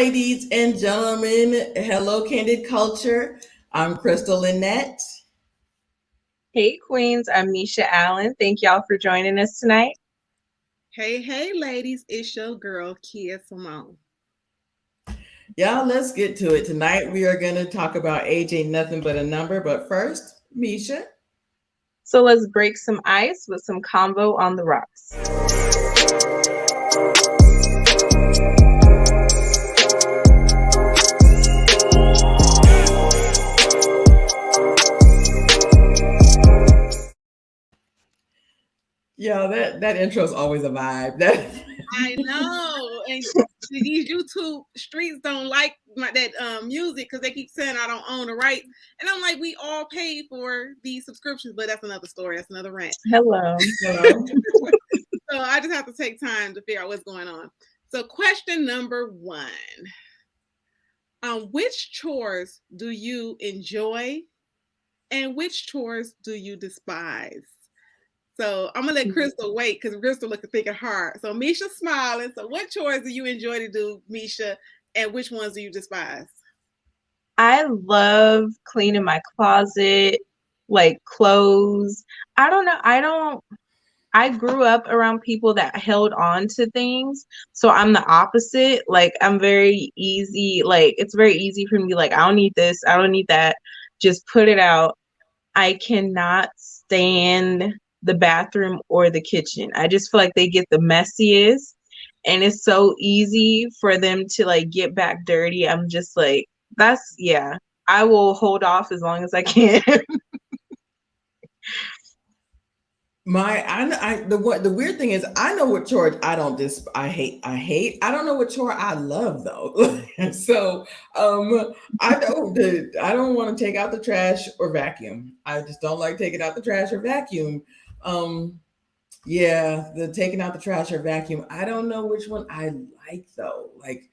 ladies and gentlemen. Hello, Candid Culture. I'm Crystal Lynette. Hey, Queens. I'm Misha Allen. Thank y'all for joining us tonight. Hey, ladies. It's your girl, Kia Simone. Y'all, let's get to it. Tonight, we are going to talk about age ain't nothing but a number. But first, Misha. So let's break some ice with some combo on the rocks. Yeah, that intro is always a vibe. I know. And these YouTube streets don't like that music because they keep saying I don't own the rights. And I'm like, we all pay for these subscriptions, but that's another story. That's another rant. Hello. So I just have to take time to figure out what's going on. So question number 1. Which chores do you enjoy and which chores do you despise? So I'm gonna let Crystal wait because Crystal looking thinking hard. So Misha's smiling. So what chores do you enjoy to do, Misha, and which ones do you despise? I love cleaning my closet, like clothes. I don't know. I grew up around people that held on to things. So I'm the opposite. Like I'm very easy. Like it's very easy for me to be like, I don't need this. I don't need that. Just put it out. I cannot stand the bathroom or the kitchen. I just feel like they get the messiest and it's so easy for them to like get back dirty. I'm just like, I will hold off as long as I can. The weird thing is I know what chore I hate. I don't know what chore I love though. So I don't want to take out the trash or vacuum. I just don't like taking out the trash or vacuum. The taking out the trash or vacuum. I don't know which one I like though. Like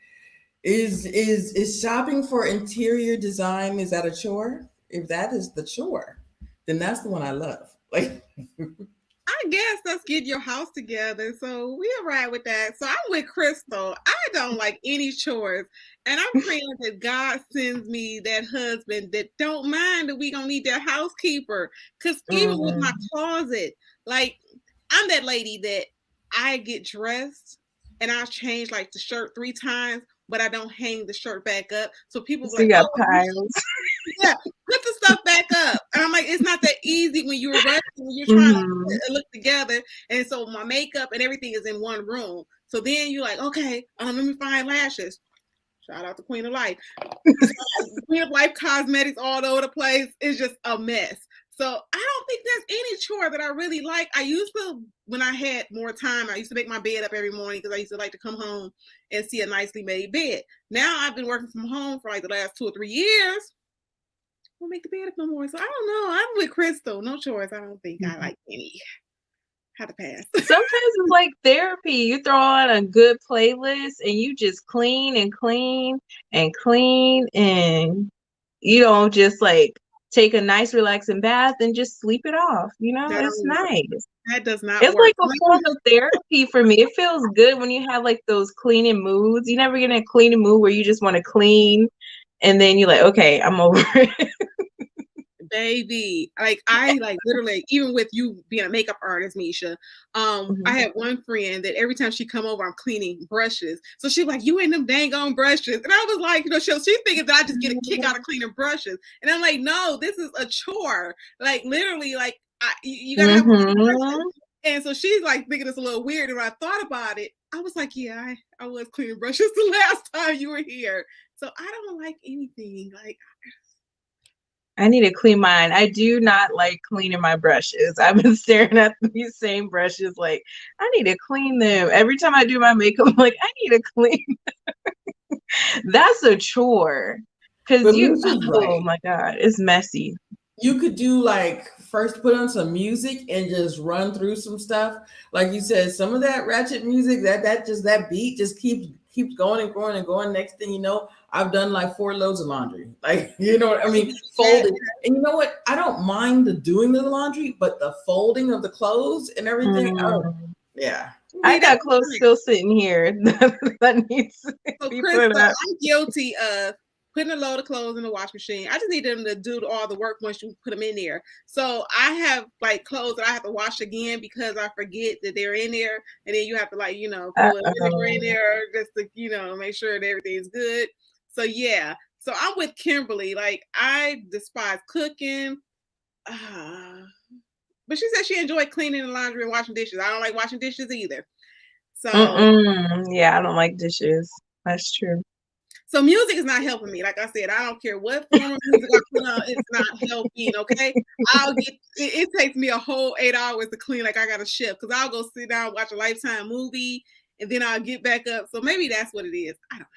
is shopping for interior design, is that a chore? If that is the chore, then that's the one I love. Like I guess let's get your house together. So we'll ride with that. So I'm with Crystal. I don't like any chores. And I'm praying that God sends me that husband that don't mind that we gonna need that housekeeper. Because even with my closet, like I'm that lady that I get dressed and I'll change like the shirt 3 times, but I don't hang the shirt back up. So people So like, you got piles. Yeah, put the stuff back up. And I'm like, it's not that easy when you're rushing, when you're trying to look together. And so my makeup and everything is in one room. So then you're like, okay, let me find lashes. Shout out to Queen of Life. Queen of Life cosmetics all over the place. It's just a mess. So I don't think there's any chore that I really like. I used to, when I had more time, I used to make my bed up every morning because I used to like to come home and see a nicely made bed. Now I've been working from home for like the last 2 or 3 years. Won't make the bed up no more. So I don't know. I'm with Crystal. No chores. I don't think I like any. Had to pass. Sometimes it's like therapy. You throw on a good playlist and you just clean and clean and clean, and you don't just like take a nice relaxing bath and just sleep it off. You know, it's nice. That does not It's work. like a form of therapy for me. It feels good when you have like those cleaning moods. You never get in a cleaning mood where you just want to clean and then you're like, okay, I'm over it. Baby, like I like literally, even with you being a makeup artist, Misha, I had one friend that every time she come over, I'm cleaning brushes. So she's like, you ain't them dang on brushes. And I was like, she's thinking that I just get a kick out of cleaning brushes. And I'm like, no, this is a chore. Like literally, like you gotta have brushes. And so she's like thinking it's a little weird. And when I thought about it, I was like, yeah, I was cleaning brushes the last time you were here. So I don't like anything. Like I need to clean mine. I do not like cleaning my brushes. I've been staring at these same brushes like, I need to clean them. Every time I do my makeup, I'm like, I need to clean them. That's a chore. Because oh my God, it's messy. You could do like first put on some music and just run through some stuff. Like you said, some of that ratchet music, that beat just keeps going and going and going. Next thing you know, I've done like 4 loads of laundry. Like, you know what I mean? Folded. And you know what? I don't mind doing the laundry, but the folding of the clothes and everything. Oh, yeah. I got clothes still sitting here that needs to be put up. I'm guilty of putting a load of clothes in the wash machine. I just need them to do all the work once you put them in there. So I have like clothes that I have to wash again because I forget that they're in there, and then you have to like put vinegar in there just to make sure that everything's good. So yeah, so I'm with Kimberly. Like I despise cooking. But she said she enjoyed cleaning the laundry and washing dishes. I don't like washing dishes either. So yeah, I don't like dishes. That's true. So music is not helping me. Like I said, I don't care what form of music I put on, it's not helping. Okay, it takes me a whole 8 hours to clean. Like I got a shift because I'll go sit down, watch a Lifetime movie, and then I'll get back up. So maybe that's what it is. I don't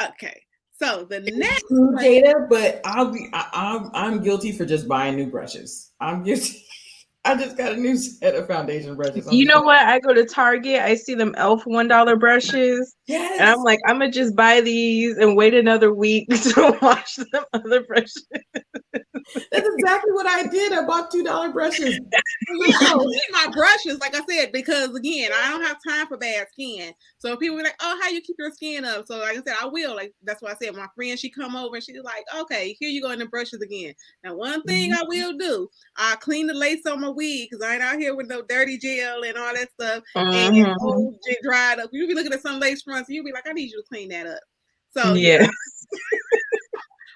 know. Okay. So the next data, but I'm guilty for just buying new brushes. I'm guilty. I just got a new set of foundation brushes. You know what? I go to Target, I see them Elf $1 brushes. Yes. And I'm like, I'm gonna just buy these and wait another week to wash them other brushes. That's exactly what I did. I bought $2 brushes. My brushes, like I said, because again, I don't have time for bad skin. So people be like, "Oh, how you keep your skin up?" So like I said, I will. Like that's why I said my friend, she come over and she's like, "Okay, here you go in the brushes again." Now, one thing I will do, I clean the lace on my wig because I ain't out here with no dirty gel and all that stuff and old dried up. You'll be looking at some lace fronts, and you'll be like, "I need you to clean that up." So yeah.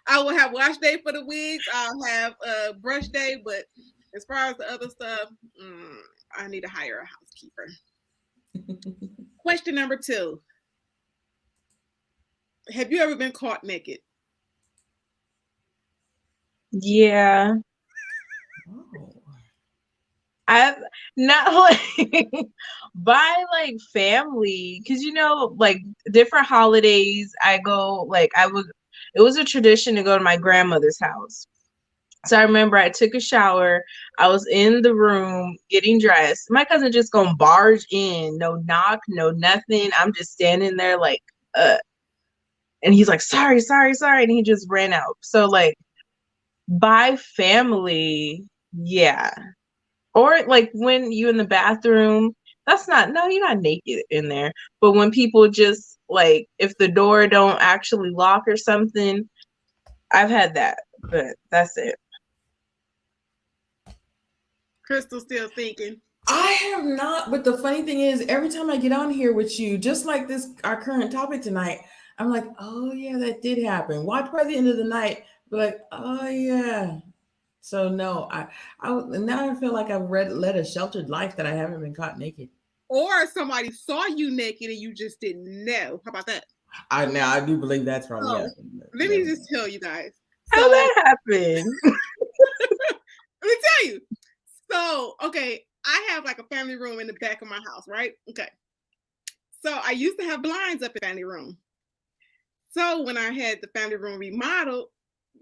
I will have wash day for the wigs. I'll have brush day, but as far as the other stuff, I need to hire a housekeeper. Question number 2. Have you ever been caught naked? Yeah. I've not like by like family, because like different holidays I go, like it was a tradition to go to my grandmother's house. So I remember I took a shower. I was in the room getting dressed. My cousin just gonna barge in, no knock, no nothing. I'm just standing there like, and he's like, sorry. And he just ran out. So like by family, yeah. Or like when you in the bathroom, you're not naked in there. But when people just like, if the door don't actually lock or something, I've had that, but that's it. Crystal's still thinking. I have not, but the funny thing is, every time I get on here with you, just like this, our current topic tonight, I'm like, oh yeah, that did happen. Watch by the end of the night, be like, oh yeah. So no, I now I feel like I've led a sheltered life that I haven't been caught naked. Or somebody saw you naked and you just didn't know. How about that? I do believe that's probably happened. Let me just tell you guys. How that happened? Let me tell you. So, okay, I have like a family room in the back of my house, right? Okay. So I used to have blinds up in the family room. So when I had the family room remodeled,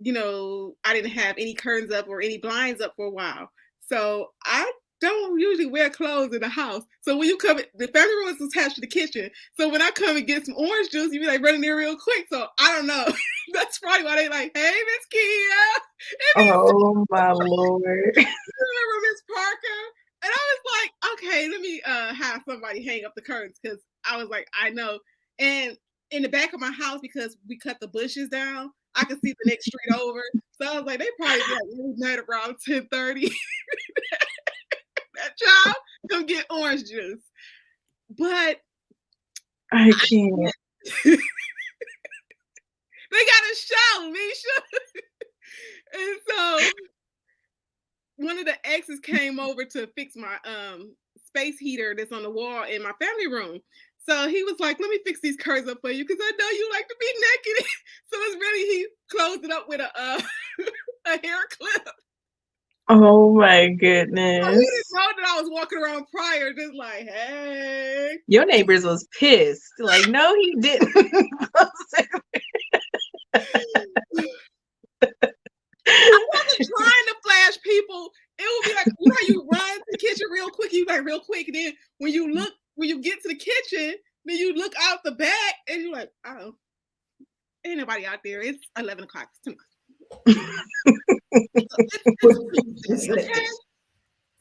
I didn't have any curtains up or any blinds up for a while. So I don't usually wear clothes in the house. So when you come, the family room is attached to the kitchen. So when I come and get some orange juice, you be like running there real quick. So I don't know. That's probably why they like, hey, Miss Kia. Oh my Lord. Remember Miss Parker? And I was like, okay, let me have somebody hang up the curtains because I was like, I know. And in the back of my house, because we cut the bushes down, I could see the next street over. So I was like, they probably be like night around 10:30. That child come get orange juice. But I can't. They got a show, Misha. And so one of the exes came over to fix my space heater that's on the wall in my family room. So he was like, let me fix these curtains up for you because I know you like to be naked. So it's really, he closed it up with a hair clip. Oh my goodness. So he didn't know that I was walking around prior, just like, hey. Your neighbors was pissed. Like, no, he didn't. I wasn't trying to flash people. It would be like, how you run to the kitchen real quick, you like real quick. And then when you get to the kitchen, then you look out the back and you're like, oh, ain't nobody out there. It's 11 o'clock. It's too much. Okay?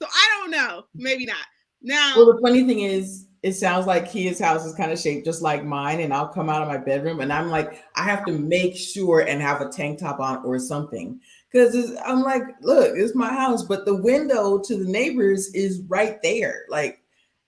So I don't know. Maybe not. Now, Well, the funny thing is, it sounds like Kia's house is kind of shaped just like mine, and I'll come out of my bedroom and I'm like, I have to make sure and have a tank top on or something because I'm like, look, it's my house, but the window to the neighbors is right there, like,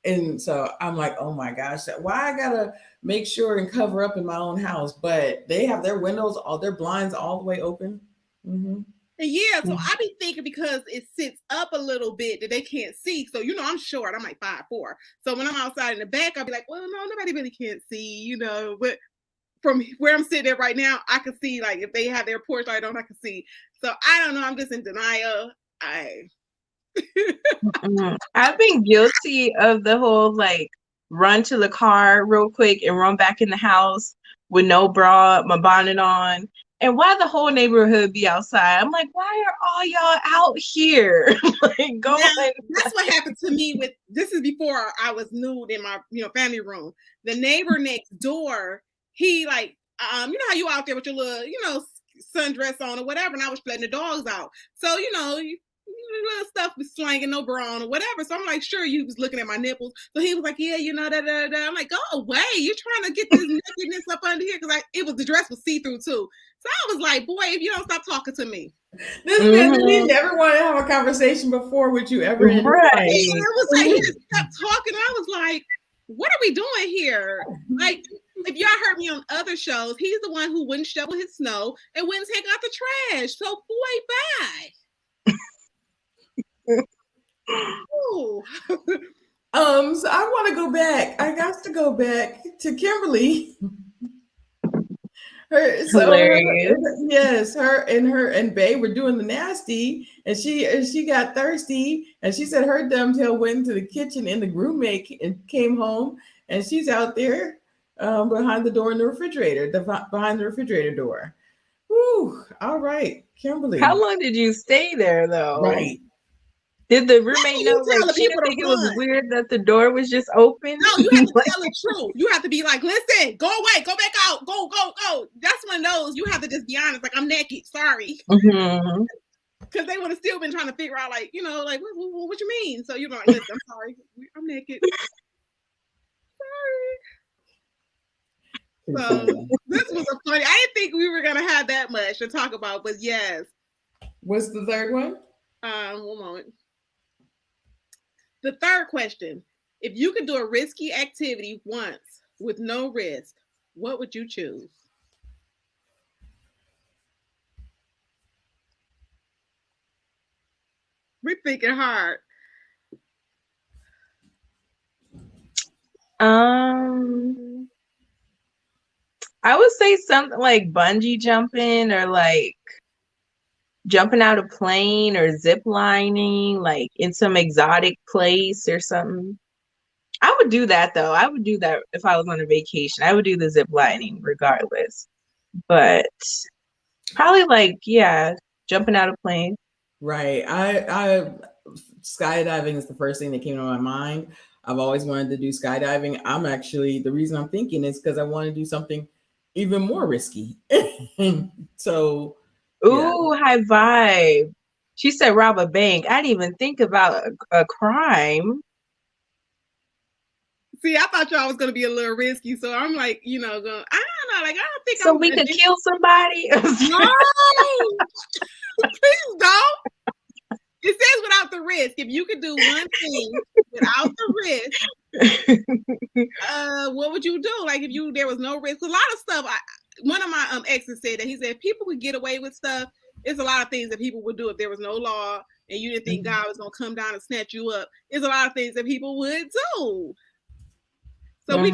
and so I'm like, oh my gosh, why I gotta make sure and cover up in my own house? But they have their windows, all their blinds all the way open. Mm-hmm. yeah, so Mm. I be thinking because it sits up a little bit that they can't see. So I'm short. I'm like 5'4". So when I'm outside in the back, I'll be like, well, no, nobody really can't see, But from where I'm sitting at right now, I can see like if they have their porch light on, I can see. So I don't know. I'm just in denial. I've been guilty of the whole like run to the car real quick and run back in the house with no bra, my bonnet on. And why the whole neighborhood be outside? I'm like, why are all y'all out here? Like, go Now, on. that's what happened to me with this is before I was nude in my family room. The neighbor next door, he like you know how you out there with your little sundress on or whatever, and I was letting the dogs out. So little stuff was slanging, no bra on or whatever. So I'm like, sure, you was looking at my nipples. So he was like, yeah, I'm like, go away. You're trying to get this nakedness up under here because the dress was see through too. So I was like, boy, if you don't stop talking to me. This man he never wanted to have a conversation before with you ever in his life. Right. It was like he just kept talking. I was like, what are we doing here? Like, if y'all heard me on other shows, he's the one who wouldn't shovel his snow and wouldn't take out the trash. So boy, bye. So I want to go back. I got to go back to Kimberly. Hilarious. Her and Bay were doing the nasty, and she got thirsty, and she said her dumb tail went into the kitchen, and the roommate and came home, and she's out there behind the door in the refrigerator, behind the refrigerator door. Whew, all right, Kimberly. How long did you stay there though? Right. Did the roommate know? Like, she didn't think it was weird that the door was just open? No, you have to tell the truth. You have to be like, listen, go away, go back out, go. That's one of those. You have to just be honest. Like, I'm naked. Sorry. Mm-hmm. Because they would have still been trying to figure out, like, like, what you mean? So you're like, listen, I'm sorry. I'm naked. Sorry. So this was a funny. I didn't think we were gonna have that much to talk about, but yes. What's the third one? 1 moment. The third question: if you could do a risky activity once with no risk, what would you choose? We're thinking hard. I would say something like bungee jumping or like jumping out of plane or zip lining, like in some exotic place or something. I would do that though. I would do that if I was on a vacation. I would do the zip lining regardless. But probably like, yeah, jumping out of plane. Right. I skydiving is the first thing that came to my mind. I've always wanted to do skydiving. I'm actually the reason I'm thinking is because I want to do something even more risky. So ooh, high vibe. She said rob a bank. I didn't even think about a crime. See, I thought y'all was gonna be a little risky, so I'm like, going. I don't know, like I don't think. So we could kill somebody. No, please don't. It says without the risk. If you could do one thing without the risk, what would you do? Like if there was no risk. A lot of stuff. One of my exes said that he said if people would get away with stuff, it's a lot of things that people would do if there was no law and you didn't think God was gonna come down and snatch you up. It's a lot of things that people would do. So I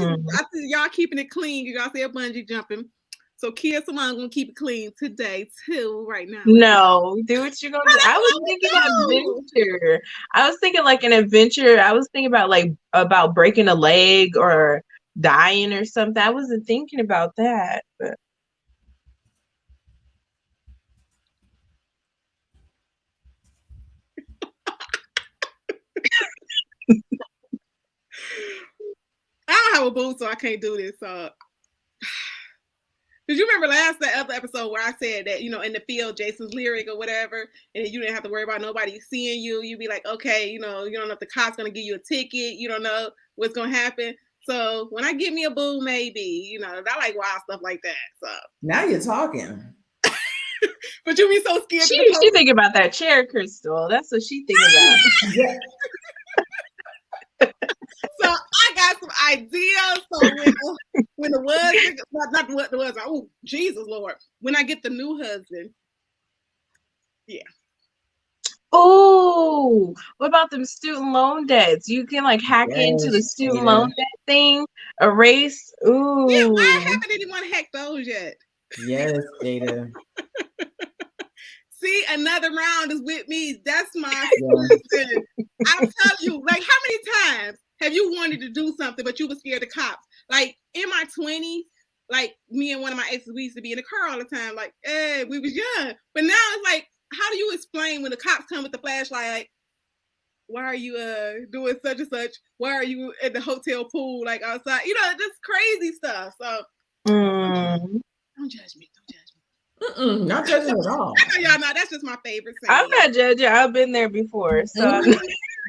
see y'all keeping it clean. Y'all say bungee jumping. So Kia Simone gonna keep it clean today too, right now. No, do what you're gonna do. I was thinking adventure. I was thinking like an adventure. I was thinking about breaking a leg or dying or something. I wasn't thinking about that. But I don't have a boo, so I can't do this. Did you remember the other episode where I said that, you know, in the field, Jason's lyric or whatever, and you didn't have to worry about nobody seeing you. You'd be like, okay, you know, you don't know if the cop's going to give you a ticket. You don't know what's going to happen. So when I get me a boo, maybe, you know, I like wild stuff like that. So now you're talking. But you be so scared. She think about that chair, Crystal. That's what she think about. Yeah. So I got some ideas. So when the was not what the was, oh Jesus Lord, when I get the new husband, yeah. Oh, what about them student loan debts? You can like hack into the student loan debt thing, erase. Ooh. Yeah, why haven't anyone hacked those yet? Yes, Jada. See, another round is with me. That's my solution. I'll tell you, like, how many times have you wanted to do something, but you were scared of cops? Like, in my 20s, like, me and one of my exes, we used to be in the car all the time. Like, hey, we was young. But now it's like, how do you explain when the cops come with the flashlight, like, why are you doing such and such? Why are you at the hotel pool, like, outside? You know, just crazy stuff. So, don't judge me. Don't judge me. Not judging at all. I know y'all not. That's just my favorite thing. I'm not judging. I've been there before, so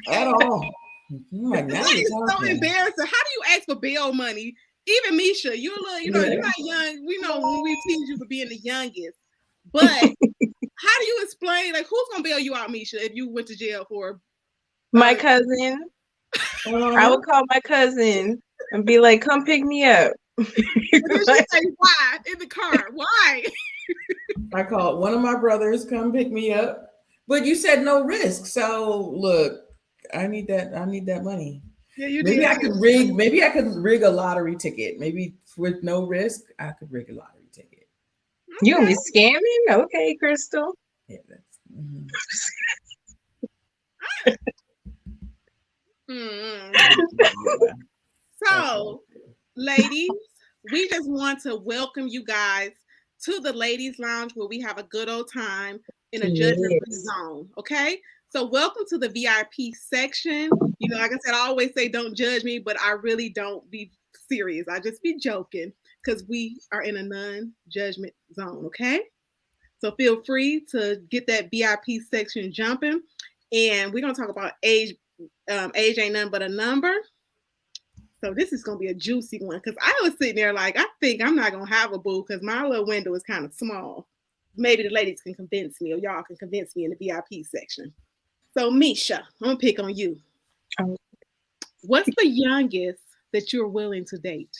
at all. Like, now that is so embarrassing. How do you ask for bail money? Even Misha, you're a little, you know, you're not young. We know when we tease you for being the youngest, but how do you explain? Like, who's gonna bail you out, Misha, if you went to jail for? My cousin. I would call my cousin and be like, "Come pick me up." Like, say, why in the car? Why? I called one of my brothers, come pick me up. But you said no risk. So look, I need that money. Yeah, you maybe did. I could rig a lottery ticket. Maybe with no risk, I could rig a lottery ticket. Okay. You gonna be scamming? Okay, Crystal. Yeah, that's So, ladies, we just want to welcome you guys to the Ladies Lounge, where we have a good old time in a judgment-free zone. Okay, so welcome to the VIP section. You know, like I said, I always say don't judge me, but I really don't be serious. I just be joking because we are in a non-judgment zone. Okay, so feel free to get that VIP section jumping, and we're gonna talk about age. Age ain't nothing but a number. So this is going to be a juicy one, because I was sitting there like, I think I'm not going to have a boo because my little window is kind of small. Maybe the ladies can convince me, or y'all can convince me in the VIP section. So Misha, I'm going to pick on you. What's the youngest that you're willing to date?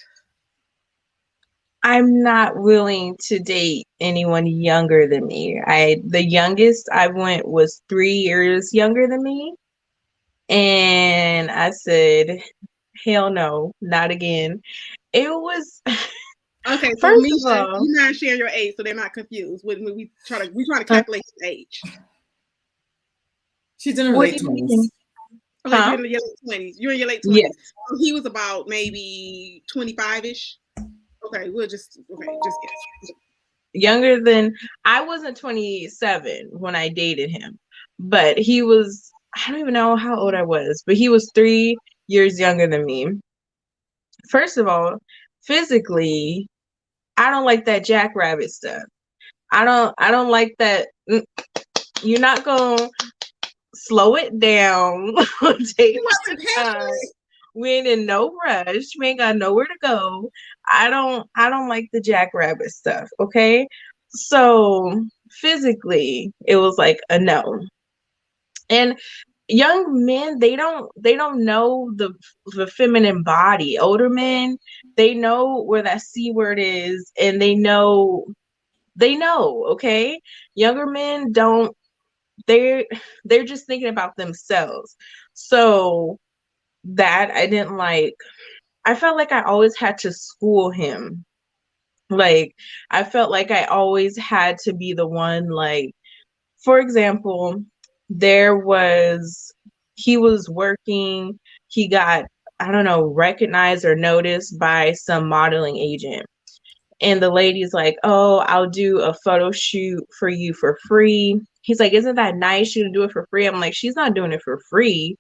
I'm not willing to date anyone younger than me. The youngest I went was 3 years younger than me. And I said, hell no, not again. It was okay. So Misha, you're not sharing your age, so they're not confused when we try to calculate his age. She's in her late 20s. Okay, you're in your late 20s. You're in your late 20s. Yes. So he was about maybe 25-ish. Okay, just guess. Younger than I wasn't 27 when I dated him, but he was. I don't even know how old I was, but he was 3 years younger than me. First of all, physically, I don't like that jackrabbit stuff. I don't like that. You're not gonna slow it down. Take your time. We ain't in no rush. We ain't got nowhere to go. I don't like the jackrabbit stuff. Okay, so physically, it was like a no. And young men, they don't know the feminine body. Older men, they know where that C word is, and they know, okay? Younger men don't, they're just thinking about themselves. So that I didn't like. I felt like I always had to school him. Like, I felt like I always had to be the one, like, for example, he was working, he got, I don't know, recognized or noticed by some modeling agent. And the lady's like, oh, I'll do a photo shoot for you for free. He's like, isn't that nice? You to do it for free. I'm like, she's not doing it for free.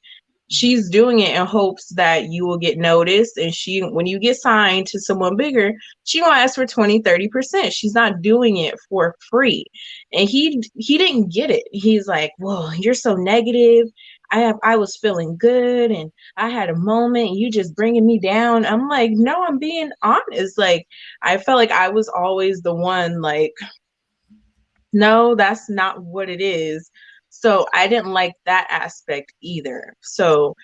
she's doing it in hopes that you will get noticed. And when you get signed to someone bigger, she gonna ask for 20-30%. She's not doing it for free. And he didn't get it. He's like, whoa, you're so negative. I was feeling good and I had a moment and you just bringing me down. I'm like, no, I'm being honest. Like, I felt like I was always the one, like, no, that's not what it is. So I didn't like that aspect either. So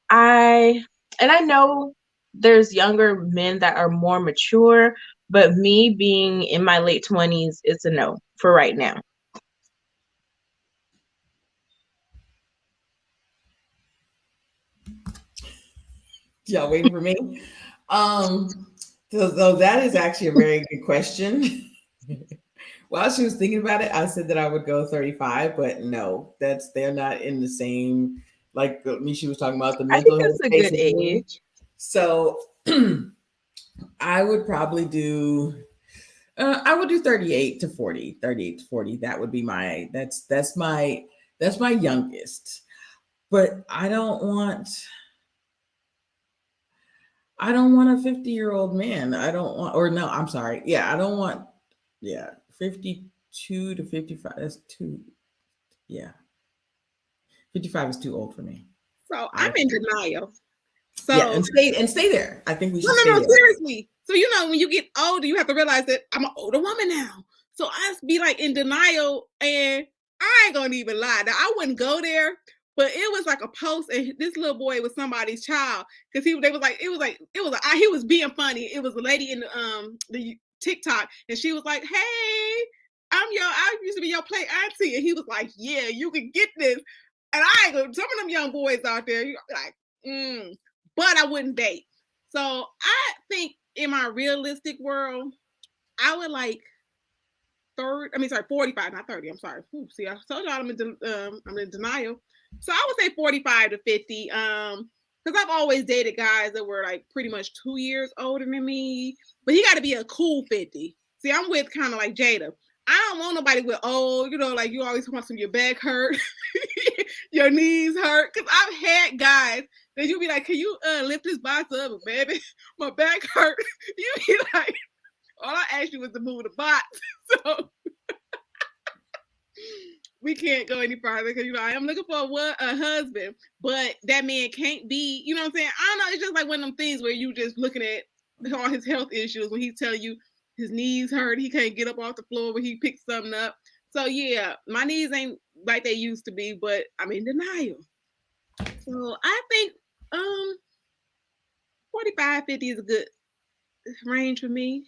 I know there's younger men that are more mature, but me being in my late 20s, it's a no for right now. Y'all waiting for me? So that is actually a very good question. While she was thinking about it, I said that I would go 35, but no, they're not in the same, like me. She was talking about the I think mental health that's a space good of things. age. So I would probably do. I would do 38 to 40. 38 to 40. That would be that's my youngest. But I don't want a 50-year-old man. I don't want, or no, I'm sorry. Yeah, I don't want, yeah, 52 to 55. That's too, yeah. 55 is too old for me. So I'm I, in denial. yeah, So and stay there. I think we should stay no, there. seriously. So when you get older, you have to realize that I'm an older woman now. So I be like in denial, and I ain't gonna even lie. Now I wouldn't go there, but it was like a post, and this little boy was somebody's child because he was being funny. It was a lady in the TikTok, and she was like, "Hey, I used to be your play auntie," and he was like, "Yeah, you can get this." And I ain't gonna, some of them young boys out there, you like, but I wouldn't date. So I think in my realistic world, I would like 45, not 30. I'm sorry. Ooh, see, I told y'all I'm in denial. So I would say 45 to 50. Because I've always dated guys that were like pretty much 2 years older than me. But he got to be a cool 50. See, I'm with kind of like Jada. I don't want nobody with like you always want your back hurt, your knees hurt. Because I've had guys that you be like, can you lift this box up, baby? My back hurt. You be like, all I asked you was to move the box. So we can't go any farther because I am looking for a husband, but that man can't be. You know what I'm saying? I don't know. It's just like one of them things where you just looking at all his health issues when he's telling you his knees hurt, he can't get up off the floor when he picks something up. So yeah, my knees ain't like they used to be, but I'm in denial. So I think 45, 50 is a good range for me.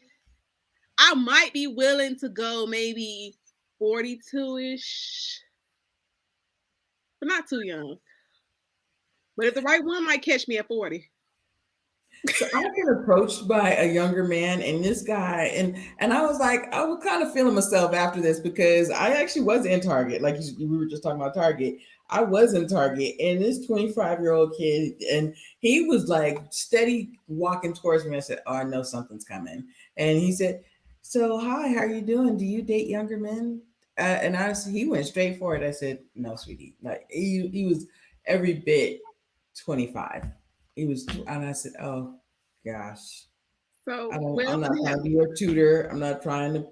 I might be willing to go maybe 42-ish, but not too young. But if the right one might catch me at 40. So I got approached by a younger man, and this guy, and I was like, I was kind of feeling myself after this because I actually was in Target, like we were just talking about Target. I was in Target, and this 25-year-old kid, and he was like steady walking towards me. I said, "Oh, I know something's coming," and he said, "So hi, how are you doing? Do you date younger men?" He went straight for it. I said, "No, sweetie." Like he was every bit 25. He was, and I said, "Oh gosh, So I'm wealth not and trying to health. be your tutor. I'm not trying to.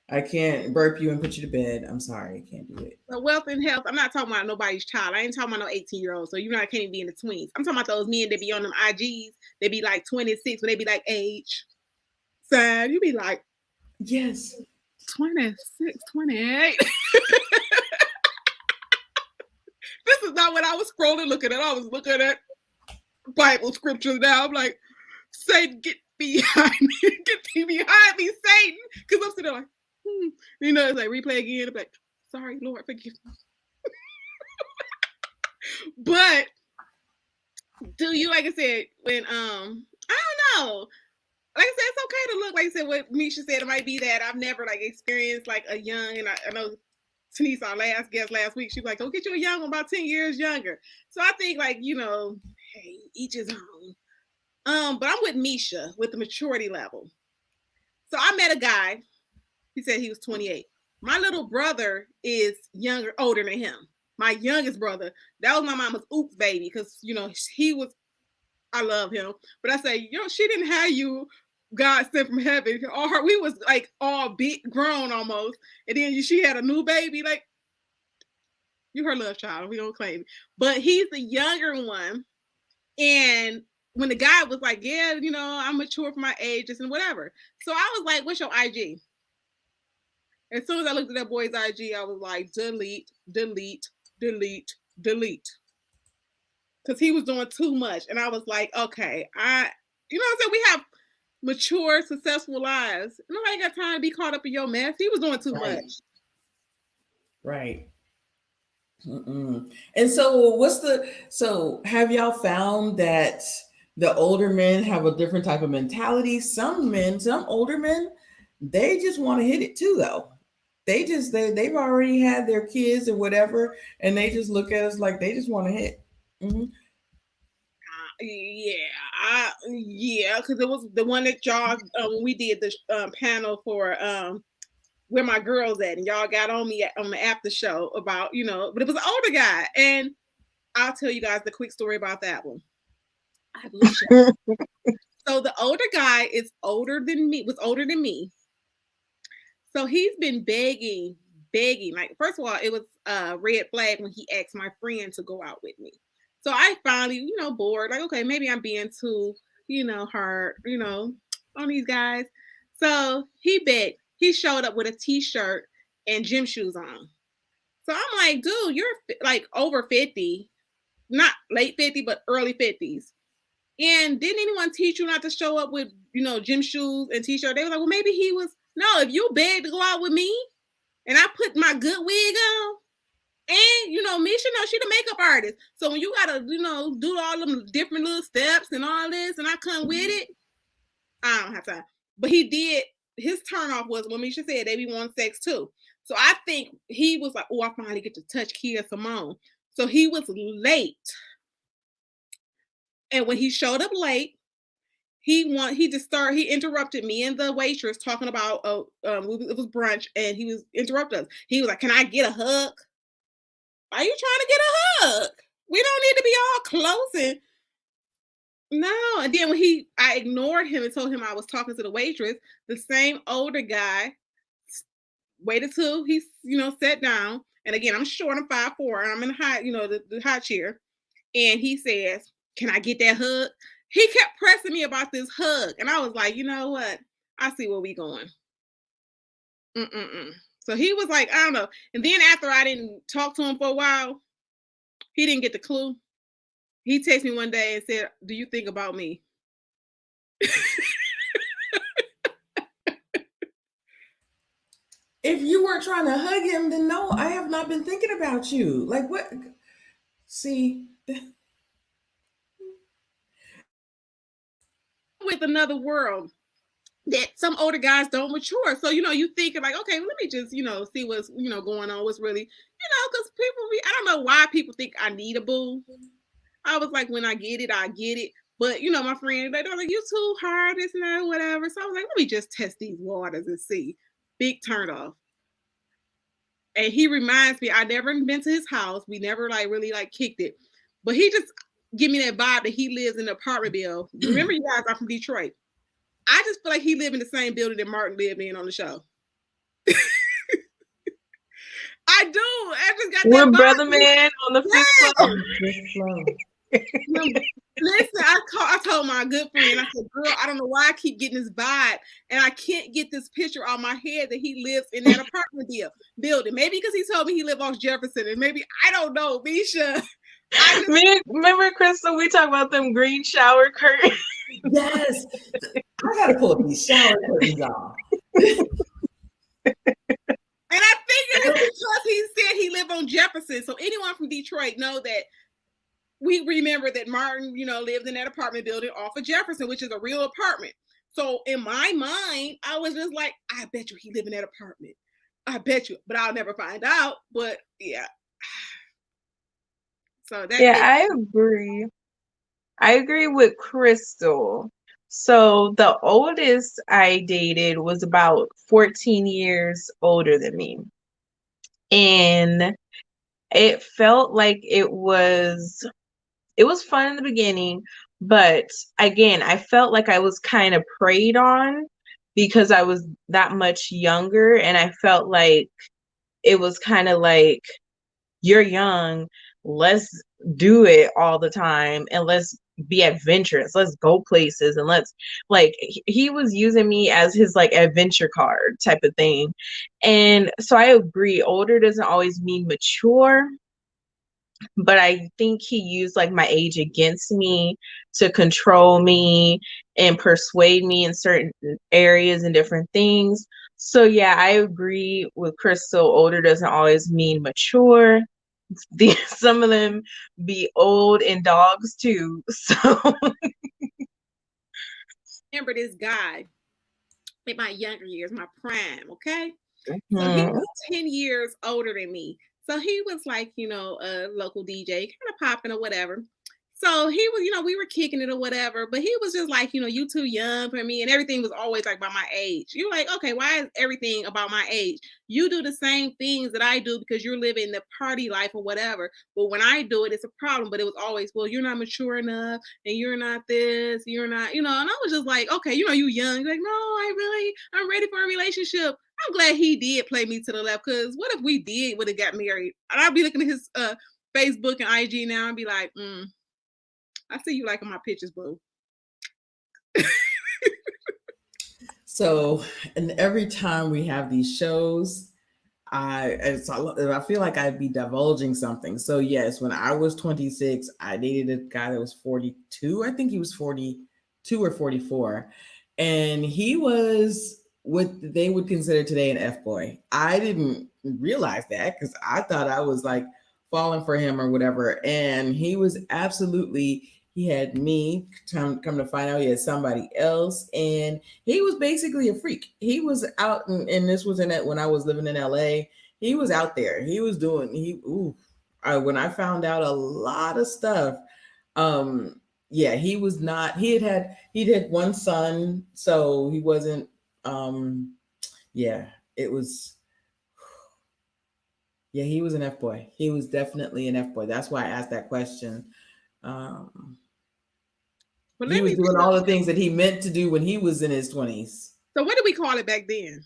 I can't burp you and put you to bed. I'm sorry, I can't do it." So wealth and health. I'm not talking about nobody's child. I ain't talking about no 18-year-old. So can't even be in the tweens. I'm talking about those men that be on them IGs. They be like 26, when they be like age. Sad. You be like Yes. 26, 28. This is not what I was scrolling looking at. I was looking at Bible scriptures now. I'm like, Satan, get behind me. Get behind me, Satan. Because I'm sitting there like, it's like replay again. I'm like, sorry, Lord, forgive me. But do you, like I said, when I don't know. Like I said, it's okay to look. Like I said, what Misha said, it might be that I've never like experienced like a young, and I know Denise, our last guest last week, she was like, go get you a young one about 10 years younger. So I think like, hey, each his own. But I'm with Misha with the maturity level. So I met a guy. He said he was 28. My little brother is older than him. my youngest brother. That was my mama's oops baby, because he was. I love him, but I say, she didn't have you. God sent from heaven. We was like all big grown almost, and then she had a new baby. Like, you her love child. We don't claim it, but he's the younger one. And when the guy was like, yeah, I'm mature for my ages and whatever. So I was like, what's your IG? As soon as I looked at that boy's IG, I was like, delete, delete, delete, delete. Because he was doing too much. And I was like, okay, what I'm saying? We have mature, successful lives. Nobody got time to be caught up in your mess. He was doing too much. Right. Mm-mm. And so have y'all found that the older men have a different type of mentality? Some older men, they just want to hit it too, though. They've already had their kids or whatever, and they just look at us like they just want to hit. Mm-hmm. Yeah, because it was the one that y'all when we did the panel for where my girls at, and y'all got on me on the after show about but it was an older guy, and I'll tell you guys the quick story about that one. I have a little So the older guy was older than me. So he's been begging. Like, first of all, it was a red flag when he asked my friend to go out with me. So I finally, bored, like, okay, maybe I'm being too, hard, on these guys. So he begged. He showed up with a t-shirt and gym shoes on. So I'm like, dude, you're like over 50, not late 50, but early 50s. And didn't anyone teach you not to show up with, gym shoes and t-shirt? They were like, well, maybe he was, no, if you begged to go out with me and I put my good wig on, and Misha, she's the makeup artist. So when you gotta, do all them different little steps and all this, and I come with it, I don't have time. But he did. His turnoff was when Misha said they be wanting sex too. So I think he was like, oh, I finally get to touch Kia Simone. So he was late. And when he showed up late, he interrupted me and the waitress talking about it was brunch, and he was interrupting us. He was like, can I get a hug? Are you trying to get a hug? We don't need to be all close and no. And then when I ignored him and told him I was talking to the waitress, the same older guy waited till he, sat down. And again, I'm short, I'm 5'4", and I'm in the high, the high chair. And he says, can I get that hug? He kept pressing me about this hug. And I was like, you know what? I see where we going. So he was like, I don't know. And then after I didn't talk to him for a while, he didn't get the clue. He texted me one day and said, do you think about me? If you weren't trying to hug him, then no, I have not been thinking about you. Like, what? See? With another world that some older guys don't mature. So, you thinking like, okay, let me just, see what's, going on. What's really, because I don't know why people think I need a boo. I was like, when I get it, I get it. But, my friend, they're like, you too hard, this and that, whatever. So I was like, let me just test these waters and see. Big turn off. And he reminds me, I never been to his house. We never really kicked it. But he just give me that vibe that he lives in an apartment building. Remember, you guys are from Detroit. I just feel like he lived in the same building that Martin lived in on the show. I do. I just got We're that vibe. brother man on the fifth floor. Listen, I told my good friend, I said, girl, I don't know why I keep getting this vibe, and I can't get this picture out of my head that he lives in that apartment building. Maybe because he told me he lived off Jefferson, and maybe, I don't know, Misha. Remember, Crystal, we talked about them green shower curtains? Yes. I got to pull up these shower curtains off. And I think it was because he said he lived on Jefferson. So anyone from Detroit know that we remember that Martin, lived in that apartment building off of Jefferson, which is a real apartment. So in my mind, I was just like, I bet you he lived in that apartment. I bet you, but I'll never find out. But yeah. So that. Yeah, I agree. I agree with Crystal. So the oldest I dated was about 14 years older than me. And It felt like it was fun in the beginning, but again, I felt like I was kind of preyed on because I was that much younger, and I felt like it was kind of like, you're young, let's do it all the time, and let's be adventurous, let's go places, and let's, like, he was using me as his like adventure card type of thing. And so I agree, older doesn't always mean mature, but I think he used like my age against me to control me and persuade me in certain areas and different things. So yeah, I agree with Crystal. Older doesn't always mean mature. Some of them be old and dogs too. So Remember this guy in my younger years, my prime, okay? So he mhm. was 10 years older than me. So he was like, a local DJ, kind of popping or whatever. So he was, we were kicking it or whatever, but he was just like, you too young for me. And everything was always like by my age. You're like, okay, why is everything about my age? You do the same things that I do because you're living the party life or whatever. But when I do it, it's a problem. But it was always, well, you're not mature enough and you're not this, you're not, and I was just like, okay, you young. Like, no, I'm ready for a relationship. I'm glad he did play me to the left, because what if we would have got married? And I'd be looking at his Facebook and IG now and be like, I see you liking my pictures, boo. So, and every time we have these shows, I feel like I'd be divulging something. So yes, when I was 26, I dated a guy that was 42. I think he was 42 or 44, and he was what they would consider today an F boy. I didn't realize that because I thought I was like falling for him or whatever, and he was absolutely. He had me. Come to find out, he had somebody else, and he was basically a freak. He was out, and this was in it when I was living in LA. He was out there. He was doing. When I found out a lot of stuff, yeah, he was not. He'd had one son, so he wasn't. Yeah, it was. Yeah, he was an F boy. He was definitely an F boy. That's why I asked that question. Um, But he let was me doing all the things that he meant to do when he was in his 20s. So what did we call it back then?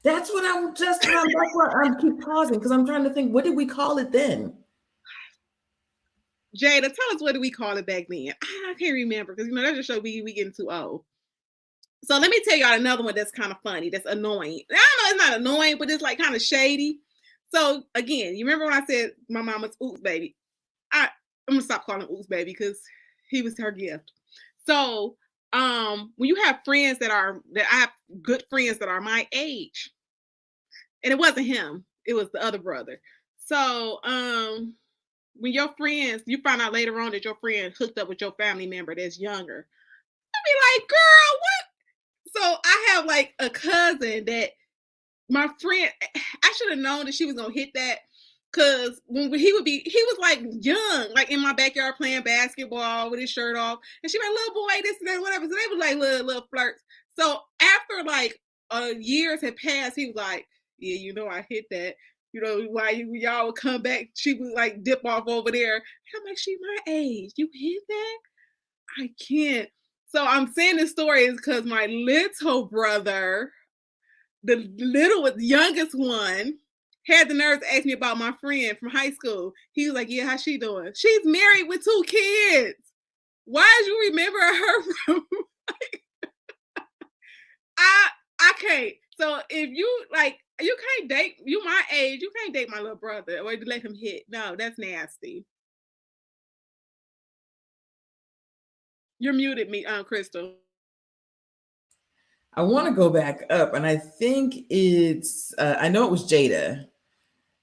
That's what I'm just trying. That's why I'm keep pausing because I'm trying to think. What did we call it then? Jada, tell us, what did we call it back then? I can't remember, because that just show we getting too old. So let me tell y'all another one that's kind of funny, that's annoying. I know it's not annoying, but it's like kind of shady. So again, you remember when I said my mama's oops baby? I'm gonna stop calling him oops baby because he was her gift. So when you have friends that I have good friends that are my age, and it wasn't him, it was the other brother. So when your friends, you find out later on that your friend hooked up with your family member that's younger, I'd be like, girl, what? So I have like a cousin that my friend, I should have known that she was gonna hit that, because when he was like young, like in my backyard playing basketball with his shirt off, and she like, little boy, this and that, whatever. So they was like little flirts. So after like years had passed, he was like, yeah, I hit that. Why y'all would come back, she would like dip off over there. I'm like, she my age, you hit that? I can't. So I'm saying this story is because my little brother, the youngest one, had the nerve to ask me about my friend from high school. He was like, yeah, how's she doing? She's married with 2 kids. Why did you remember her from? I can't. So if you like, you can't date, you my age, you can't date my little brother or let him hit. No, that's nasty. You're muted, me, Crystal. I want to go back up, and I think I know it was Jada,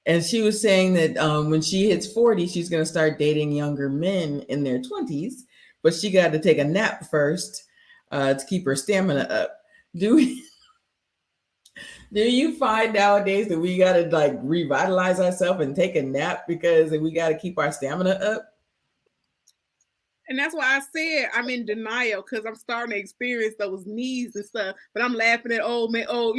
and she was saying that when she hits 40, she's going to start dating younger men in their 20s, but she got to take a nap first to keep her stamina up. Do you find nowadays that we got to like revitalize ourselves and take a nap because we got to keep our stamina up? And that's why I said I'm in denial because I'm starting to experience those knees and stuff. But I'm laughing at old man, old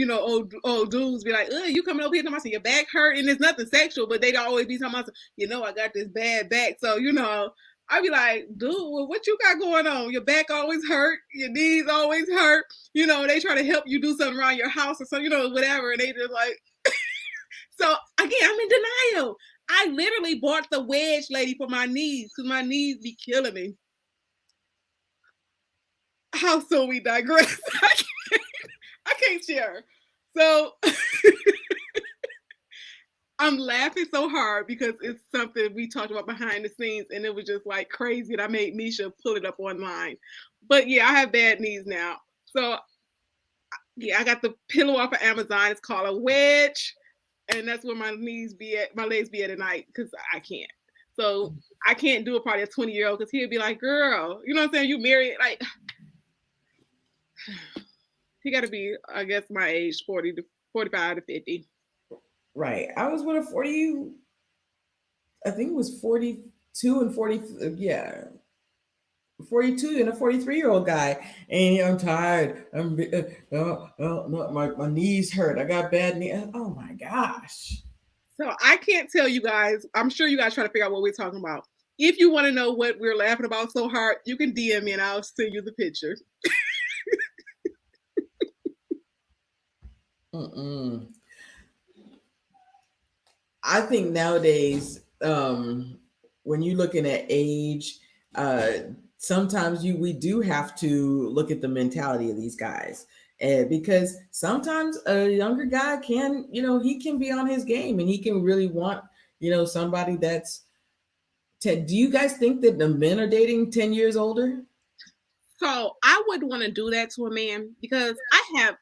dudes be like, "Ugh, you coming over here talking about your back hurt?" And it's nothing sexual, but they'd always be talking about, I got this bad back. So I'd be like, dude, well, what you got going on? Your back always hurt, your knees always hurt. They try to help you do something around your house or something, whatever. And they just like, so again, I'm in denial. I literally bought the wedge lady for my knees because my knees be killing me. How so we digress? I can't share. So I'm laughing so hard because it's something we talked about behind the scenes, and it was just like crazy. And I made Misha pull it up online. But yeah, I have bad knees now. So yeah, I got the pillow off of Amazon. It's called a wedge, and that's where my legs be at night because I can't. So I can't do it probably a 20-year-old because he'll be like, "Girl, you know what I'm saying? You married like." He got to be, I guess, my age, 40 to 45 to 50. Right. I was with a 40, I think it was 42 and 40. Yeah. 42 and a 43-year-old guy. And I'm tired. My knees hurt. I got bad knees. Oh my gosh. So I can't tell you guys. I'm sure you guys trying to figure out what we're talking about. If you want to know what we're laughing about so hard, you can DM me and I'll send you the picture. I think nowadays, when you're looking at age, sometimes we do have to look at the mentality of these guys, and because sometimes a younger guy can, he can be on his game and he can really want, somebody that's 10. Do you guys think that the men are dating 10 years older? So I wouldn't want to do that to a man because I have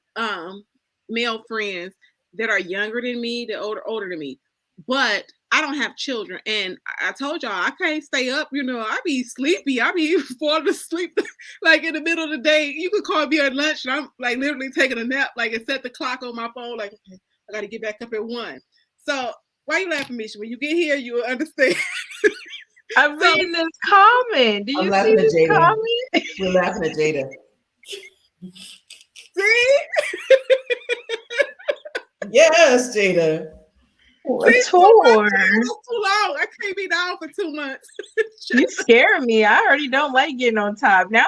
male friends that are younger than me, that older than me, but I don't have children. And I told y'all I can't stay up. I be sleepy. I be falling asleep like in the middle of the day. You could call me at lunch and I'm like literally taking a nap, like and set the clock on my phone. Like, okay, I got to get back up at 1. So why you laughing, Misha? When you get here, you'll understand. I'm reading this comment. Do you see this comment? We're laughing at Jada. See? Yes, Jada. A tour. That's too long. I can't be down for 2 months. You scare me. I already don't like getting on top. Now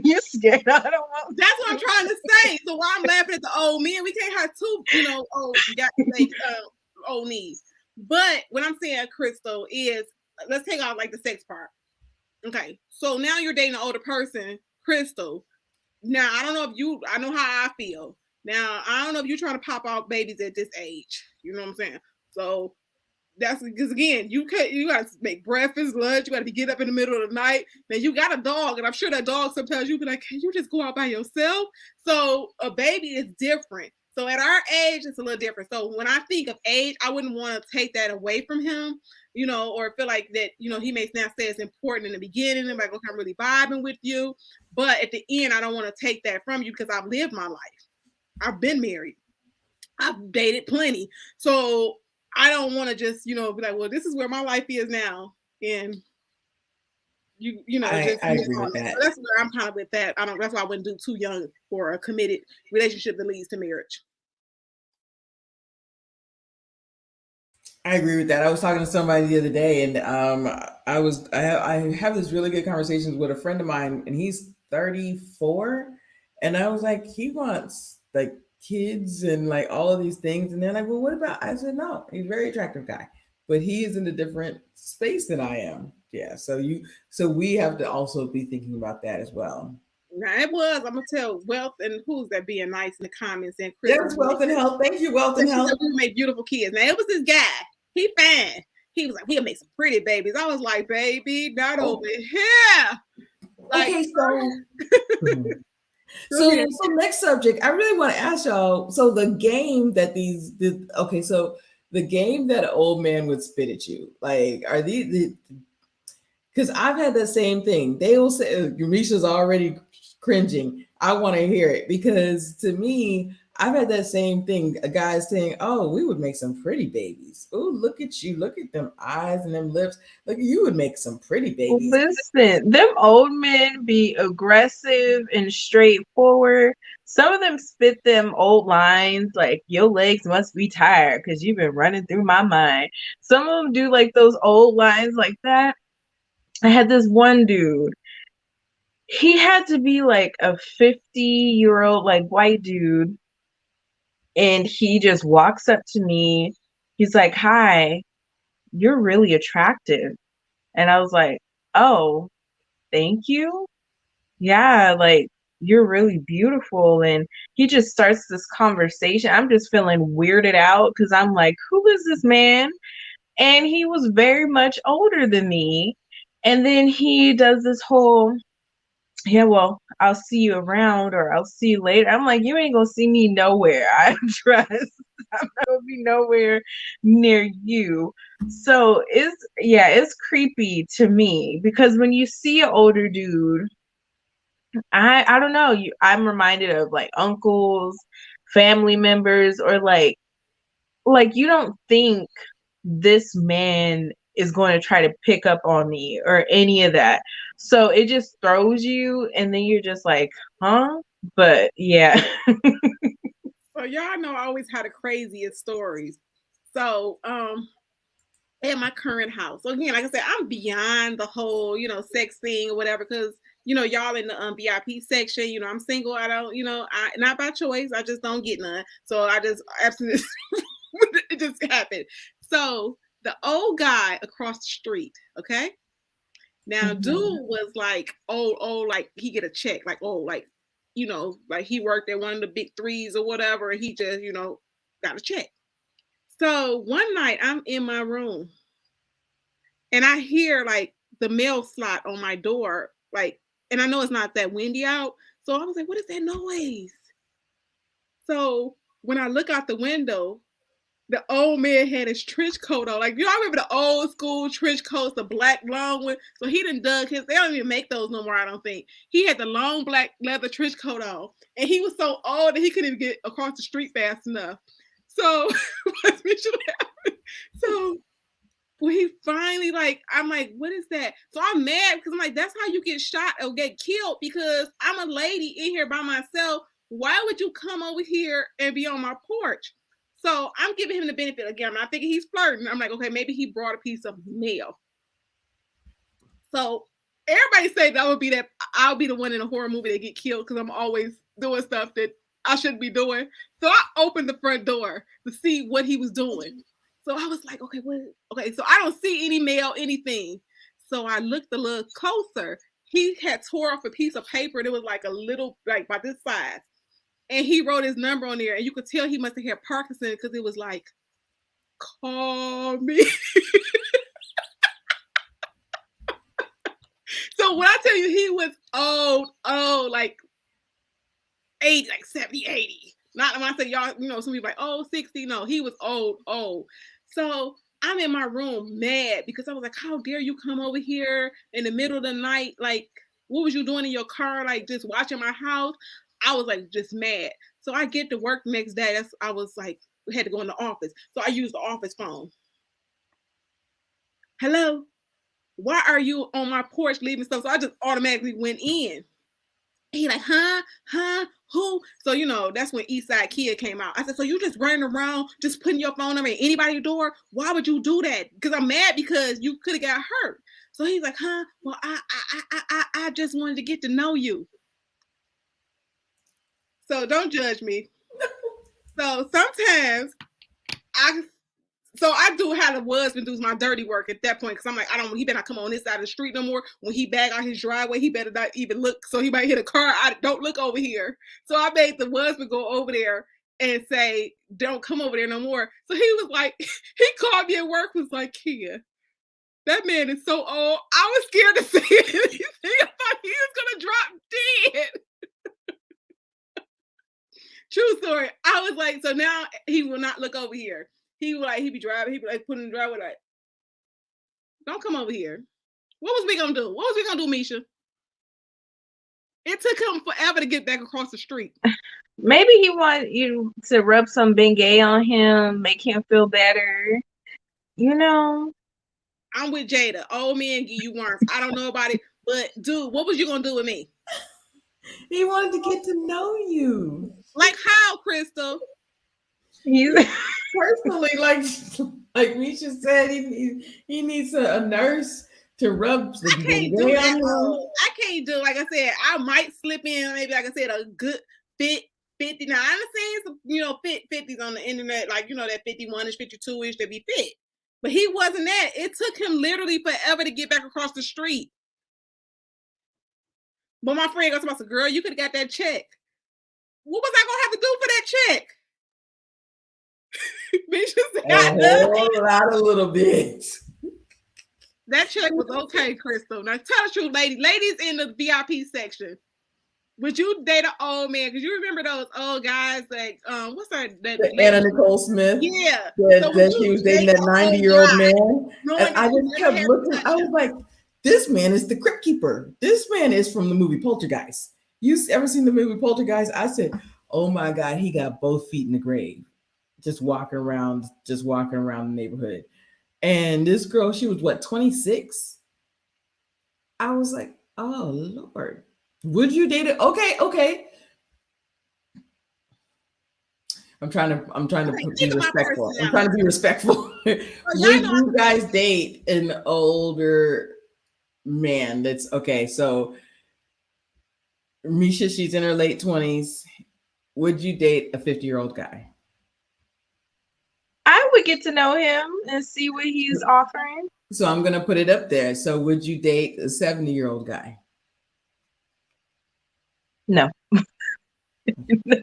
you're scared. I don't want. That's what I'm trying to say. So why I'm laughing at the old men? We can't have two, old knees. But what I'm saying, Crystal, is let's take out like the sex part. Okay, so now you're dating an older person, Crystal. Now I don't know I know how I feel. Now I don't know if you're trying to pop out babies at this age. You know what I'm saying? So that's because again, you got to make breakfast, lunch. You got to get up in the middle of the night. Now you got a dog, and I'm sure that dog sometimes you be like, "Can you just go out by yourself?" So a baby is different. So at our age, it's a little different. So when I think of age, I wouldn't want to take that away from him, or feel like that, he may now say it's important in the beginning. I'm like, okay, I'm really vibing with you. But at the end, I don't want to take that from you because I've lived my life. I've been married. I've dated plenty. So I don't want to just, be like, well, this is where my life is now. And I agree with that. So that's where I'm kind of with that. That's why I wouldn't do too young for a committed relationship that leads to marriage. I agree with that. I was talking to somebody the other day, and I have this really good conversations with a friend of mine, and he's 34, and I was like, he wants like kids and like all of these things, and they're like, well, what about? I said, no, he's a very attractive guy, but he is in a different space than I am. Yeah, so we have to also be thinking about that as well. Now I'm gonna tell Wealth and who's that being nice in the comments and Chris. Yes, Wealth and Health. Thank you, Wealth and Health. We make beautiful kids. Now it was this guy. He fine. He was like, we'll make some pretty babies. I was like, baby, not over here. Like, okay, so next subject. I really want to ask y'all. So the game that the game that an old man would spit at you, like, are these? Because I've had the same thing. They will say, Misha's already cringing. I want to hear it because to me, I've had that same thing. A guy saying, "Oh, we would make some pretty babies. Oh, look at you! Look at them eyes and them lips. Look, you would make some pretty babies." Listen, them old men be aggressive and straightforward. Some of them spit them old lines like, your legs must be tired because you've been running through my mind. Some of them do like those old lines like that. I had this one dude. He had to be like a 50-year-old like white dude. And he just walks up to me. He's like, "Hi, you're really attractive." And I was like, "Oh, thank you. Yeah, like you're really beautiful." And he just starts this conversation. I'm just feeling weirded out because I'm like, who is this man? And he was very much older than me. And then he does this whole, yeah, well, I'll see you around or I'll see you later. I'm like, you ain't gonna see me nowhere. I trust. I'm not gonna be nowhere near you. So it's creepy to me because when you see an older dude, I don't know, I'm reminded of like uncles, family members, or like you don't think this man is going to try to pick up on me or any of that. So it just throws you and then you're just like, huh? But yeah. So y'all know I always had the craziest stories. So at my current house. So again, like I said, I'm beyond the whole, sex thing or whatever, because y'all in the VIP section, I'm single. I don't, I not by choice. I just don't get none. So I just absolutely it just happened. So the old guy across the street, okay? Now, dude was like old, like he get a check, like like like he worked at one of the big threes or whatever, and he just, got a check. So one night I'm in my room and I hear like the mail slot on my door, like, and I know it's not that windy out. So I was like, what is that noise? So when I look out the window, the old man had his trench coat on. Like, I remember the old school trench coats, the black long one. So he done dug his, they don't even make those no more, I don't think. He had the long black leather trench coat on. And he was so old that he couldn't even get across the street fast enough. So, so when he finally, like, I'm like, what is that? So I'm mad because I'm like, that's how you get shot or get killed, because I'm a lady in here by myself. Why would you come over here and be on my porch? So I'm giving him the benefit again. I'm not thinking he's flirting. I'm like, okay, maybe he brought a piece of mail. So everybody say that I'll be the one in a horror movie that get killed because I'm always doing stuff that I shouldn't be doing. So I opened the front door to see what he was doing. So I was like, okay, what? Okay, so I don't see any mail, anything. So I looked a little closer. He had tore off a piece of paper and it was like a little, like by this size. And he wrote his number on there, and you could tell he must have had Parkinson because it was like, call me. So when I tell you he was old, like 80, like 70, 80. Not when I say y'all, some people like, 60. No, he was old. So I'm in my room mad because I was like, how dare you come over here in the middle of the night? Like, what was you doing in your car? Like, just watching my house? I was like, just mad. So I get to work the next day. I was like, we had to go in the office. So I used the office phone. Hello? Why are you on my porch leaving stuff? So I just automatically went in. He like, huh, who? So, that's when Eastside Kid came out. I said, so you just running around, just putting your phone number in anybody's door? Why would you do that? Because I'm mad because you could have got hurt. So he's like, huh? Well, I just wanted to get to know you. So don't judge me. So sometimes I do how the husband does my dirty work at that point, because I'm like, he better not come on this side of the street no more. When he back out his driveway, he better not even look. So he might hit a car. Don't look over here. So I made the husband go over there and say, don't come over there no more. So he was like, he called me at work, was like, Kia, that man is so old. I was scared to say anything. I thought he was going to drop dead. True story. I was like, so now he will not look over here. He be driving, he be like putting in the driveway like, don't come over here. What was we gonna do? What was we gonna do, Misha? It took him forever to get back across the street. Maybe he want you to rub some Bengay on him, make him feel better. You know. I'm with Jada. Old men give you worms. I don't know about it, but dude, what was you gonna do with me? He wanted to get to know you. Like how, Crystal? He's Personally, like Misha said, he needs a nurse to rub the I can't do Bengay that. on him. I can't do, like I said, I might slip in maybe, like I said, a good fit 50. Now I've seen some, fit 50s on the internet, like that 51-ish, 52-ish that be fit. But he wasn't that. It took him literally forever to get back across the street. But my friend goes to me, girl, you could have got that check. What was I gonna have to do for that check? A whole lot of little bits. That check was okay, Crystal. Now tell the truth, ladies in the VIP section. Would you date an old man? Because you remember those old guys, like what's her Anna Nicole Smith? Yeah. That she was dating that 90-year-old man. And I just kept looking. I was like, this man is the crypt keeper. This man is from the movie Poltergeist. You ever seen the movie Poltergeist? I said, oh my God, he got both feet in the grave. Just walking around the neighborhood. And this girl, she was what, 26? I was like, oh Lord. Would you date it? Okay. I'm trying to be respectful. I'm trying to be respectful. Would you guys date an older man? That's okay. So Misha, she's in her late 20s. Would you date a 50-year-old guy? I would get to know him and see what he's offering. So I'm gonna put it up there. So would you date a 70-year-old guy? No. No.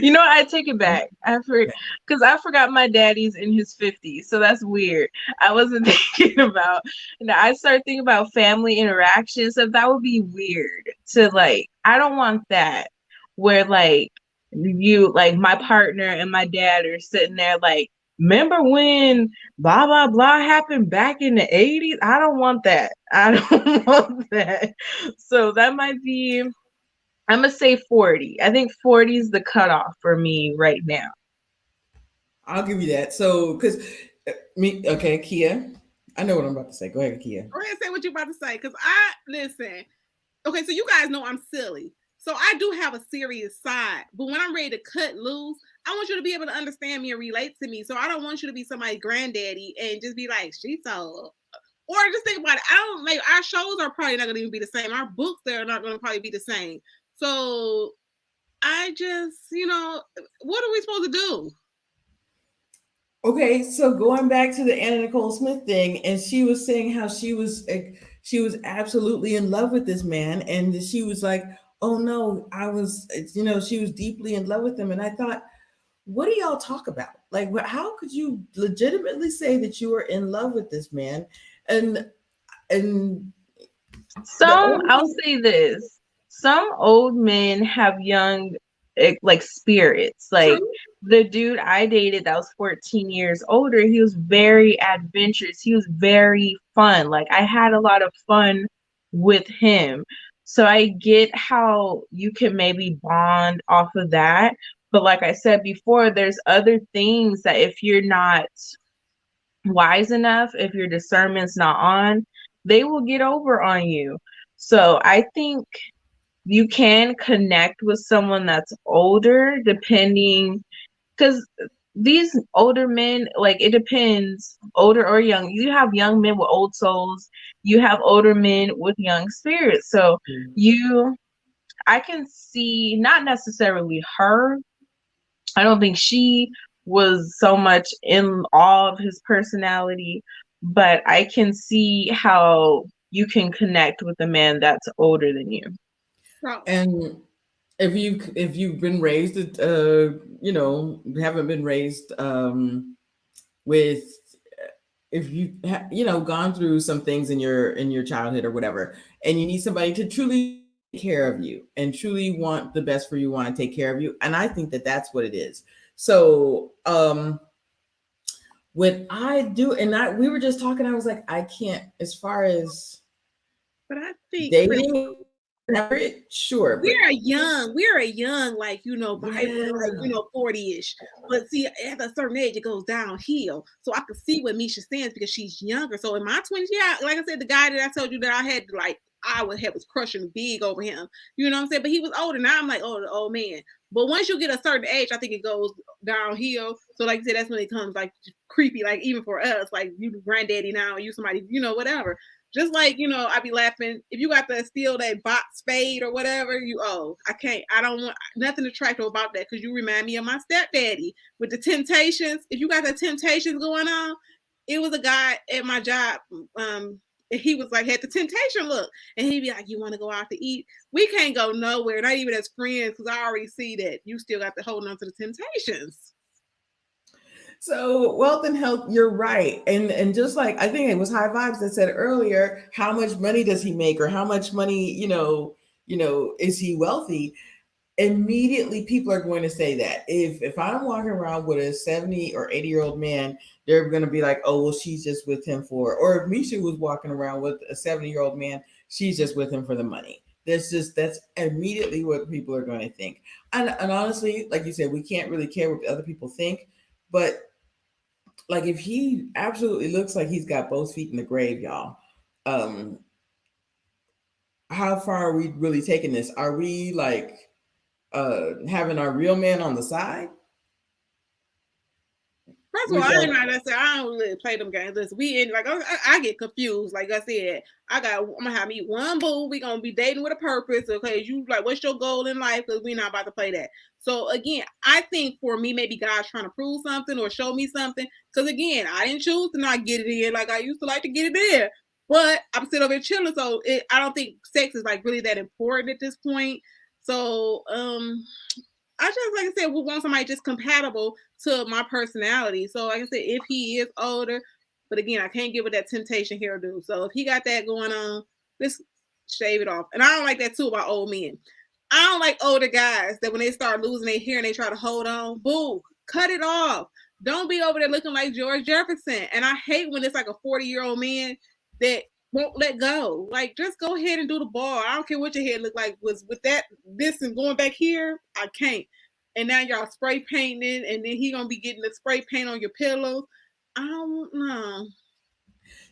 You know what? I take it back. Because I forgot my daddy's in his 50s, so that's weird. I wasn't thinking about. I started thinking about family interactions. So that would be weird to like. I don't want that where like you like my partner and my dad are sitting there like. Remember when blah blah blah happened back in the 80s? I don't want that. I don't want that. So that might be. I'm gonna say 40. I think 40 is the cutoff for me right now. I'll give you that. So, because okay, Kia, I know what I'm about to say. Go ahead, Kia. Go ahead and say what you're about to say. Because I listen. Okay, so you guys know I'm silly. So I do have a serious side, but when I'm ready to cut loose, I want you to be able to understand me and relate to me. So I don't want you to be somebody's granddaddy and just be like, she's so. Or just think about it. I don't like our shows are probably not going to even be the same. Our books are not going to probably be the same. So I just, what are we supposed to do? Okay, so going back to the Anna Nicole Smith thing, and she was saying how she was absolutely in love with this man, and she was like, "Oh no, she was deeply in love with him." And I thought, what do y'all talk about? Like, how could you legitimately say that you were in love with this man? And I'll say this. Some old men have young like spirits. Like the dude I dated that was 14 years older, he was very adventurous. He was very fun. Like I had a lot of fun with him. So I get how you can maybe bond off of that. But like I said before, there's other things that if you're not wise enough, if your discernment's not on, they will get over on you. So I think you can connect with someone that's older, depending, because these older men, like it depends, older or young. You have young men with old souls. You have older men with young spirits. So I can see not necessarily her. I don't think she was so much in awe of his personality, but I can see how you can connect with a man that's older than you. And if you've been raised, haven't been raised with, if you gone through some things in your childhood or whatever, and you need somebody to truly take care of you and truly want the best for you, want to take care of you, and I think that that's what it is. So what I do, and we were just talking, I was like, I can't, as far as but I think dating Average, sure, but we're a young, like, vibrant, like, yeah. 40-ish. But see, at a certain age, it goes downhill. So I can see what Misha stands because she's younger. So in my 20s, yeah, like I said, the guy that I told you that I had, like, I would have was crushing big over him. You know what I'm saying? But he was older. Now I'm like, oh, the old man. But once you get a certain age, I think it goes downhill. So like I said, that's when it comes like creepy, like even for us, like you granddaddy now, you somebody, whatever. Just like, I be laughing. If you got to steal that box spade or whatever, I can't. I don't want nothing attractive about that because you remind me of my stepdaddy with the Temptations. If you got the Temptations going on, it was a guy at my job. He was like, had the Temptation look. And he'd be like, you want to go out to eat? We can't go nowhere, not even as friends, because I already see that you still got to hold on to the Temptations. So wealth and health, you're right. And just like I think it was High Vibes that said earlier, how much money does he make or how much money, is he wealthy? Immediately people are going to say that. If I'm walking around with a 70 or 80-year-old man, they're going to be like, oh, well, she's just with him or if Misha was walking around with a 70-year-old man, she's just with him for the money. That's immediately what people are going to think. And honestly, like you said, we can't really care what other people think, but like if he absolutely looks like he's got both feet in the grave, y'all, um, how far are we really taking this? Are we like having our real man on the side? First of all, Which I ain't are like I said, I don't really play them games. Listen, we in like I get confused. Like I said, I'm gonna have me one boo. We gonna be dating with a purpose. Okay, you like, what's your goal in life? Because we not about to play that. So again, I think for me, maybe God's trying to prove something or show me something. Because again, I didn't choose to not get it in like I used to like to get it in. But I'm sitting over here chilling, so I don't think sex is like really that important at this point. So I just, like I said, we want somebody just compatible to my personality. So like I said, if he is older, but again, I can't get with that temptation hairdo. So if he got that going on, just shave it off. And I don't like that too about old men. I don't like older guys that when they start losing their hair and they try to hold on, boo, cut it off. Don't be over there looking like George Jefferson. And I hate when it's like a 40-year-old man that won't let go. Like, just go ahead and do the bar. I don't care what your hair look like. Was with this and going back here, I can't. And now y'all spray painting, and then he gonna be getting the spray paint on your pillows. I don't know.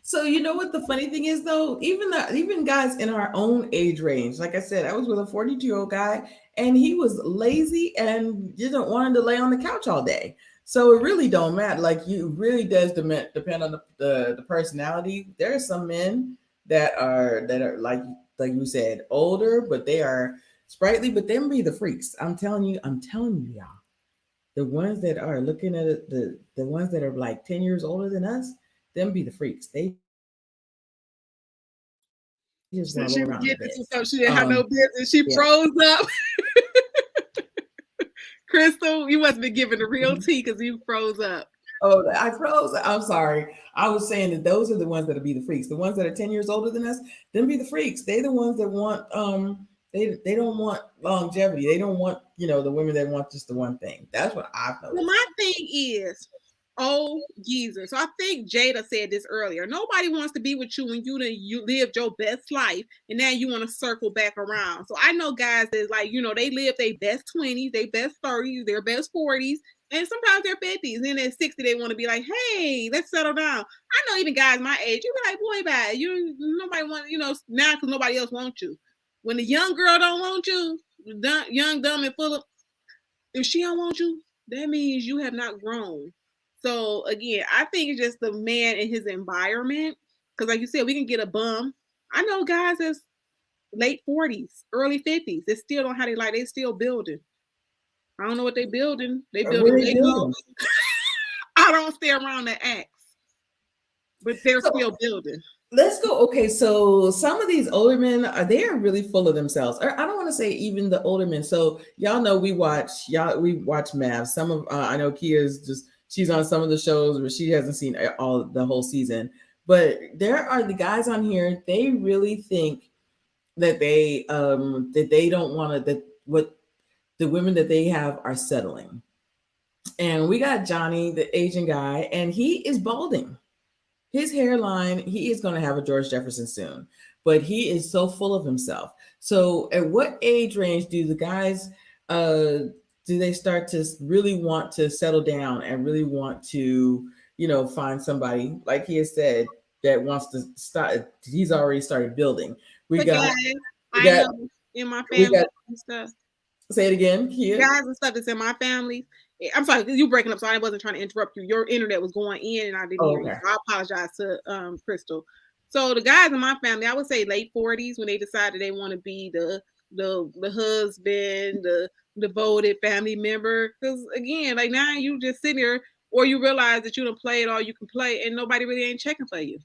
so you know what the funny thing is though, even guys in our own age range, like I said, I was with a 42-year-old guy and he was lazy and didn't want to lay on the couch all day. So it really don't matter. Like you really does depend on the personality. There are some men that are like you said, older, but they are sprightly, but them be the freaks. I'm telling you, y'all. The ones that are looking at it, the ones that are like 10 years older than us, them be the freaks. They just want to roll around in the bed. She said she was getting into something she didn't have Yeah. no business. She froze up. Crystal, you must be giving the real tea because you froze up. Oh, I froze. I'm sorry. I was saying that those are the ones that'll be the freaks. The ones that are 10 years older than us, them be the freaks. They the ones that want they don't want longevity. They don't want, the women that want just the one thing. That's what I've Well, noticed. my thing is, oh, geezer. So I think Jada said this earlier. Nobody wants to be with you when you lived your best life, and now you want to circle back around. So I know guys that like, they live their best 20s, their best 30s, their best 40s, and sometimes their 50s. And then at 60, they want to be like, hey, let's settle down. I know even guys my age, you be like, boy, bye. Nobody want, now because nobody else wants you. When the young girl don't want you, young, dumb, and full of, if she don't want you, that means you have not grown. So again, I think it's just the man in his environment. Because like you said, we can get a bum. I know guys that's late 40s, early 50s. They still don't have they still building. I don't know what they building. They Where building they Legos. building? I don't stay around the axe, but they're So still building. let's go. Okay, so some of these older men they are really full of themselves. Or I don't want to say even the older men. So y'all know we watch Mav. Some of I know Kia's just she's on some of the shows, but she hasn't seen all the whole season. But there are the guys on here. They really think that they don't want to that what the women that they have are settling. And we got Johnny, the Asian guy, and he is balding. his hairline, he is going to have a George Jefferson soon, but he is so full of himself. So at what age range do the guys do they start to really want to settle down and really want to, find somebody like he has said that wants to start? He's already started building. We But got guys, we I got know in my we family got and stuff, say it again, Kia. guys and stuff that's in my family. I'm sorry, you breaking up, so I wasn't trying to interrupt you. Your internet was going in, and I didn't Oh, hear you. okay. So I apologize to Crystal. So the guys in my family, I would say late 40s when they decided they want to be the husband, the devoted family member. Because again, like now you just sit here, or you realize that you don't play it all you can play, and nobody really ain't checking for you.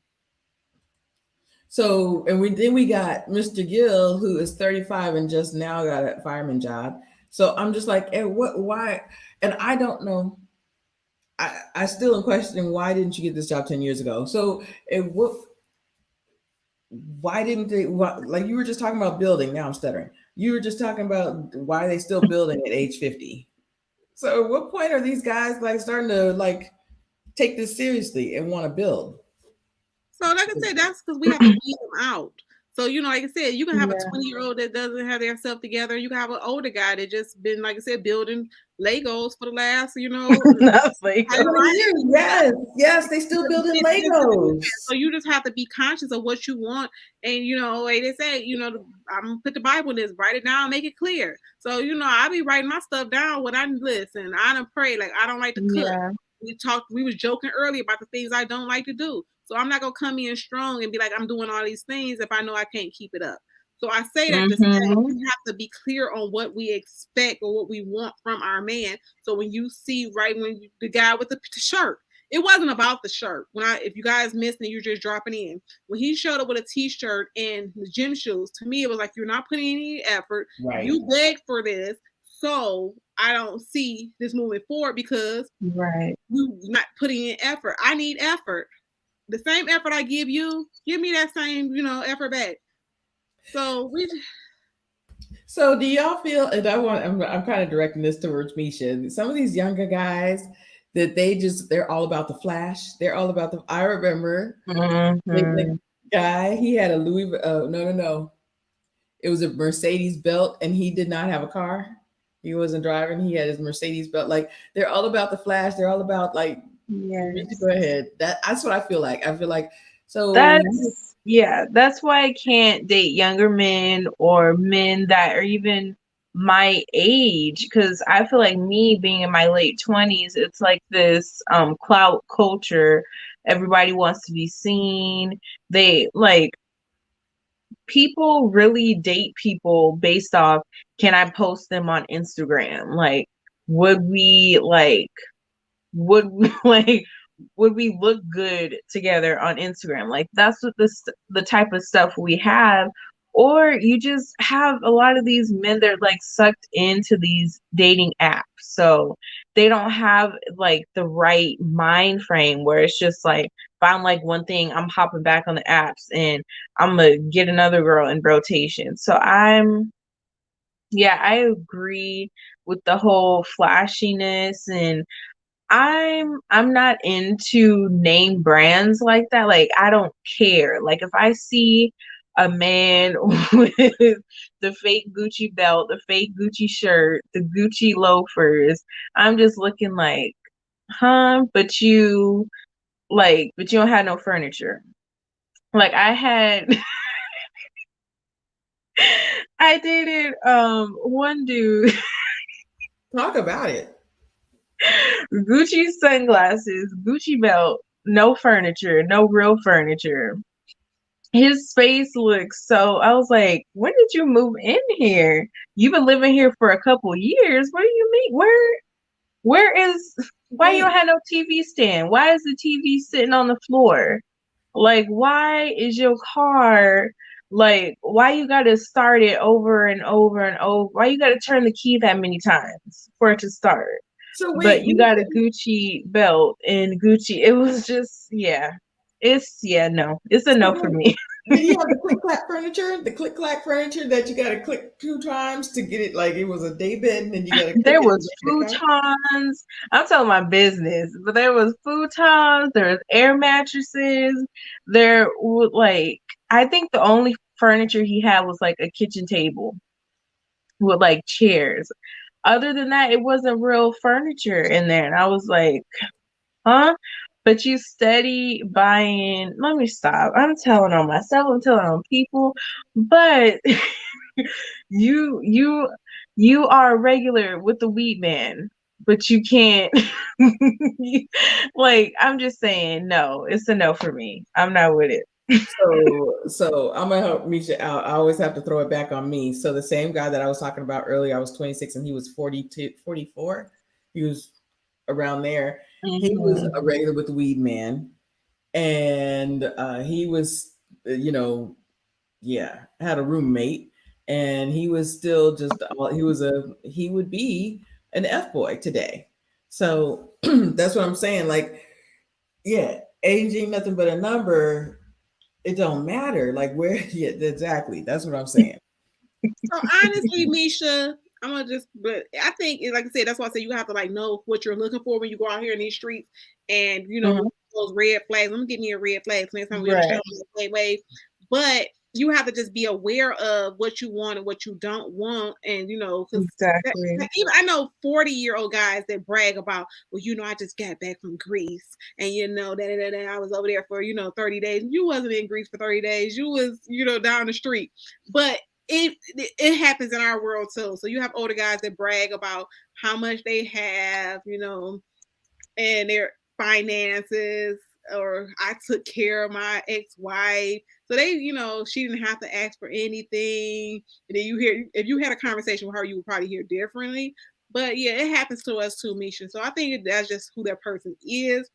So, and we got Mr. Gill, who is 35 and just now got a fireman job. So I'm just like, why? And I don't know. I still am questioning why didn't you get this job 10 years ago? So, why didn't they? Like you were just talking about building. Now I'm stuttering. You were just talking about why they still building at age 50. So, at what point are these guys like starting to like take this seriously and want to build? So, like I said, that's because we have to weed them out. So, like I said, you can have a Yeah. 20-year-old that doesn't have their self together. You can have an older guy that just been, like I said, building Legos for the last, That's like, So many years. Yes, yes, they still building Legos. So you just have to be conscious of what you want, and like they say, I'm gonna put the Bible in this, write it down, make it clear. So I be writing my stuff down when I listen. I don't pray, like I don't like to cook. yeah. We was joking earlier about the things I don't like to do. So I'm not gonna come in strong and be like I'm doing all these things if I know I can't keep it up. So I say that to say Mm-hmm. we have to be clear on what we expect or what we want from our man. So when you see the guy with the shirt, it wasn't about the shirt. If you guys missed and you're just dropping in, when he showed up with a t-shirt and the gym shoes, to me it was like you're not putting any effort. Right. You begged for this, so I don't see this moving forward because Right. you not putting in effort. I need effort. The same effort I give you, give me that same effort back. So So do y'all feel, and I'm kind of directing this towards Misha, some of these younger guys that they're all about the flash. They're all about I remember the Mm-hmm. guy, he had a no. It was a Mercedes belt and he did not have a car. He wasn't driving. He had his Mercedes belt. Like they're all about the flash. They're all about like, Misha, Yes. go ahead. That's what I feel like. I feel like, so That's why I can't date younger men or men that are even my age, because I feel like me being in my late 20s, it's like this clout culture. Everybody wants to be seen. They like people really date people based off, can I post them on Instagram? Like would we like would we like would we look good together on Instagram? Like that's what the type of stuff we have. Or you just have a lot of these men that are like sucked into these dating apps. So they don't have like the right mind frame where it's just like if I don't like one thing, I'm hopping back on the apps and I'm gonna get another girl in rotation. So I agree with the whole flashiness, and I'm not into name brands like that. Like I don't care. Like if I see a man with the fake Gucci belt, the fake Gucci shirt, the Gucci loafers, I'm just looking like, huh? But you don't have no furniture. Like I had I dated one dude, talk about it. Gucci sunglasses, Gucci belt, no furniture, no real furniture. His space looks so, I was like, when did you move in here? You've been living here for a couple years. What do you mean? Why you Wait, don't have no TV stand? Why is the TV sitting on the floor? Like, why is your car, like, why you gotta start it over and over and over? Why you gotta turn the key that many times for it to start? so But wait, you got a Gucci belt and Gucci. It was just, yeah. No. It's a no for wait. me. Did you have the click clack furniture? The click clack furniture that you got to click 2 times to get it, like it was a day bed, and then you got to click There it to was make it come? futons. I'm telling my business, but there was futons. There was air mattresses. There would like I think the only furniture he had was like a kitchen table with like chairs. Other than that, it wasn't real furniture in there, and I was like, huh? But you steady buying. Let me stop. I'm telling on myself. I'm telling on people, but you you are a regular with the weed man, but you can't. Like I'm just saying, no, it's a no for me. I'm not with it. So I'm gonna help Misha out. I always have to throw it back on me. So the same guy that I was talking about earlier, I was 26 and he was 42, 44. He was around there. He was a Mhm. regular with the weed man, and he was, you know, yeah, had a roommate, and he was still just he would be an F boy today. So that's what I'm saying. Like, yeah, age ain't nothing but a number. It don't matter. Like where, yeah, exactly. That's what I'm saying. So honestly, Misha, I'm gonna just, but I think, like I said, that's why I say you have to like know what you're looking for when you go out here in these streets, and Mhm. those red flags. Let me get me a red flag next time we understand Right. the same way. But you have to just be aware of what you want and what you don't want, and because Exactly. even I know 40-year-old guys that brag about, well, I just got back from Greece, and I was over there for 30 days. You wasn't in Greece for 30 days. You was down the street, but it happens in our world too. So you have older guys that brag about how much they have, and their finances, or I took care of my ex-wife. So they, she didn't have to ask for anything. And then if you had a conversation with her, you would probably hear differently. But yeah, it happens to us too, Misha. So I think that's just who that person is.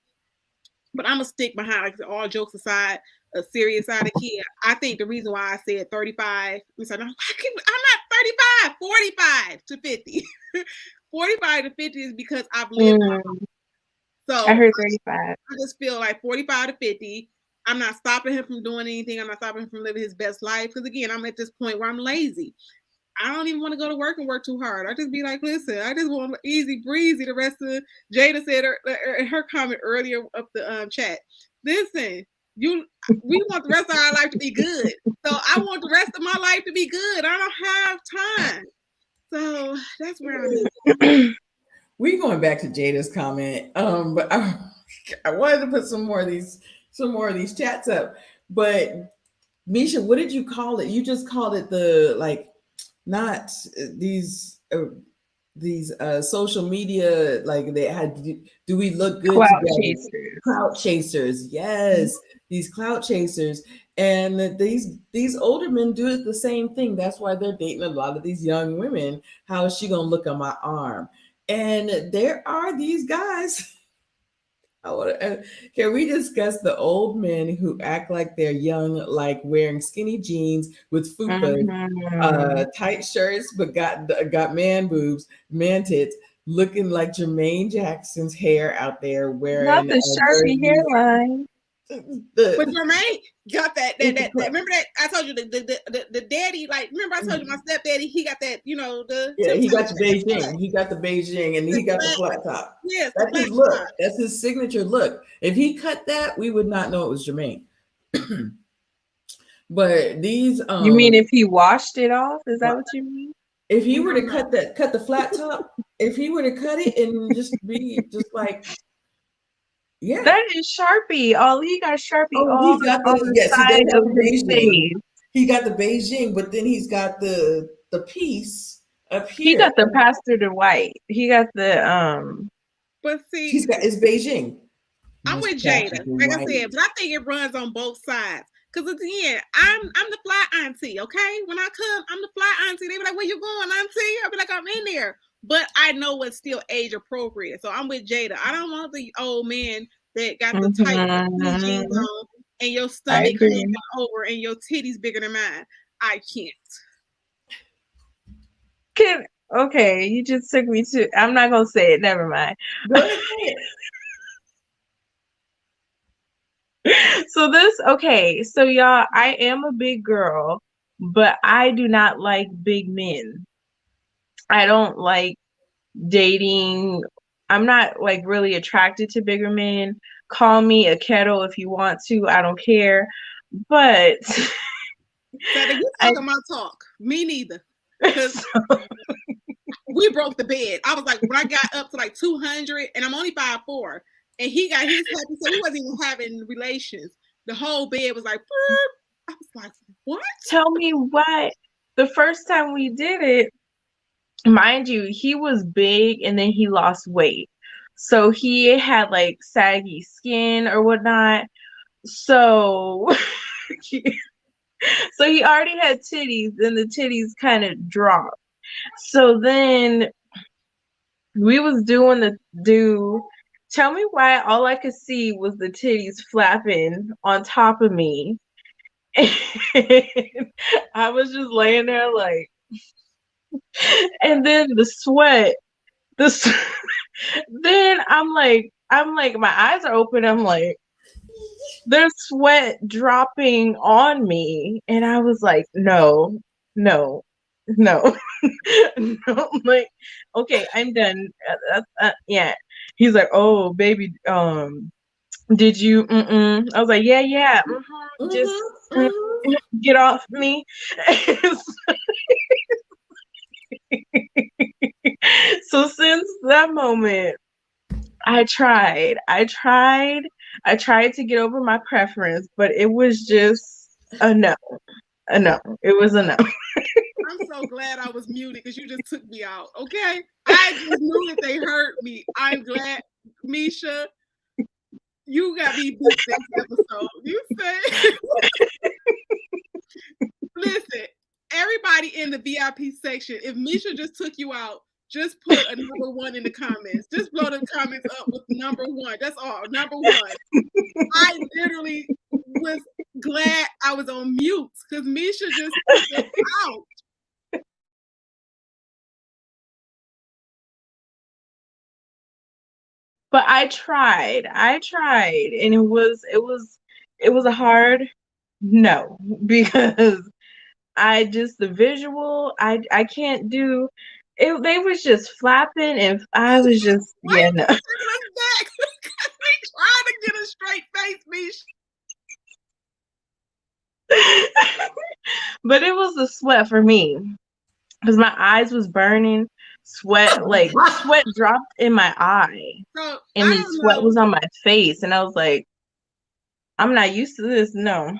But I'm gonna stick behind, like, all jokes aside, a serious side of kid. I think the reason why I said 35, I'm not 35, 45 to 50. 45 to 50 is because I've lived. Mm, I So heard 35. I just feel like 45 to 50, I'm not stopping him from doing anything. I'm not stopping him from living his best life. Because again, I'm at this point where I'm lazy. I don't even want to go to work and work too hard. I just be like, listen, I just want easy breezy. The rest of Jada said her comment earlier up the chat. Listen, we want the rest of our life to be good. So I want the rest of my life to be good. I don't have time. So that's where I'm at. We going back to Jada's comment, but I wanted to put some more of these chats up. But Misha, what did you call it? You just called it the, like, not these social media, like they had, do we look good Cloud together? chasers. Clout chasers, yes, these clout chasers. And these older men do it the same thing. That's why they're dating a lot of these young women. How is she gonna look on my arm? And there are these guys. Can we discuss the old men who act like they're young, like wearing skinny jeans with fupa, Mhm. tight shirts, but got man boobs, man tits, looking like Jermaine Jackson's hair out there, Not wearing the Sharpie jerseys. hairline. But The, Jermaine got with the remember that I told you the daddy, like, remember I told you my stepdaddy, he got that, the yeah, tip he top, got the Beijing. He got the Beijing, and the he got the flat, flat top. yes, the That's flat his look. top. That's his signature look. If he cut that, we would not know it was Jermaine. But these You mean if he washed it off? Is that what you mean? if he We were to don't know. cut the flat top, if he were to cut it and just be just like, yeah. That is Sharpie. All he got Sharpie Oh, all he's got on the, the yes, he does side have of the his Beijing. face. He got the Beijing, but then he's got the piece up He here. got the pastor to white. He got the But see, He's got his Beijing. I'm Miss with Patrick Jada, like I White. said, but I think it runs on both sides. Cause again, I'm the fly auntie, okay? When I come, I'm the fly auntie. They be like, "Where you going, auntie?" I'll be like, "I'm in there," but I know what's still age appropriate. So I'm with Jada. I don't want the old man that got the tight skinny jeans mhm. on and your I stomach hanging agree. over and your titties bigger than mine. I can't. Okay, you just took me to I'm not gonna say it, never mind. Go ahead, say it. So y'all, I am a big girl, but I do not like big men. I don't like dating. I'm not like really attracted to bigger men. Call me a kettle if you want to. I don't care. But So you I, talking my talk. Me neither. Because we broke the bed. I was like, when I got up to like 200, and I'm only 5'4", and he got his happy, so he wasn't even having relations. The whole bed was like, burp. I was like, what? tell me why the first time we did it, mind you, he was big and then he lost weight. So he had like saggy skin or whatnot. So so he already had titties and the titties kind of dropped. So then we was doing the do. Tell me why all I could see was the titties flapping on top of me. And I was just laying there like, and then the sweat, this then I'm like, my eyes are open. I'm like, there's sweat dropping on me. And I was like, no, no, no, no. I'm like, okay, I'm done. Yeah. He's like, oh, baby, did you? I was like, yeah. Just get off me. So since that moment, I tried to get over my preference, but it was just a no. A no. It was a no. I'm so glad I was muted because you just took me out. Okay, I just knew that they hurt me. I'm glad, Misha. You got me beat this episode. You say, listen, everybody in the VIP section, if Misha just took you out, just put a number 1 in the comments. Just blow the comments up with number 1. That's all. Number 1. I literally was glad I was on mute because Misha just took us out. But I tried, and it was a hard no, because I just the visual, I can't do it. They was just flapping, and I was just yeah, no. Back? We trying to get a straight face, Misha. But it was the sweat for me because my eyes was burning. Sweat dropped in my eye, So and the sweat was on my face, and I was like, I'm not used to this. No.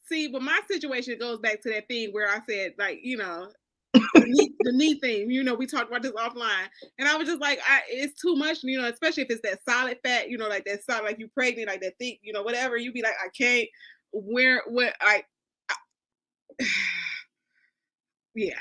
See, but my situation goes back to that thing where I said, like, the knee thing. We talked about this offline, and I was just like, it's too much. Especially if it's that solid fat. Like that solid, like you pregnant, like that thick. Whatever. You be like, I can't wear what I yeah.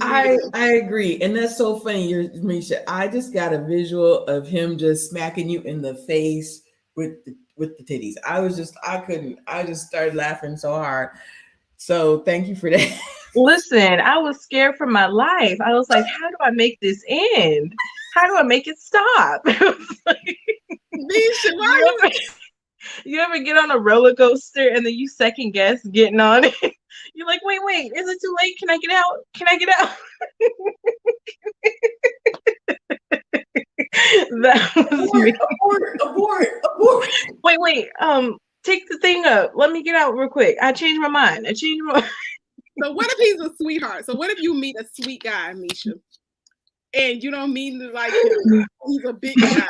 I agree, and that's so funny, Misha. I just got a visual of him just smacking you in the face with the titties. I just started laughing so hard. So thank you for that. Listen, I was scared for my life. I was like, how do I make this end? How do I make it stop? Misha, you ever get on a roller coaster and then you second guess getting on it? You're like, wait, is it too late? Can I get out? That was me. Abort. Wait. Take the thing up. Let me get out real quick. I changed my mind. So what if he's a sweetheart? So what if you meet a sweet guy, Misha, and you don't mean to like him? He's a big guy.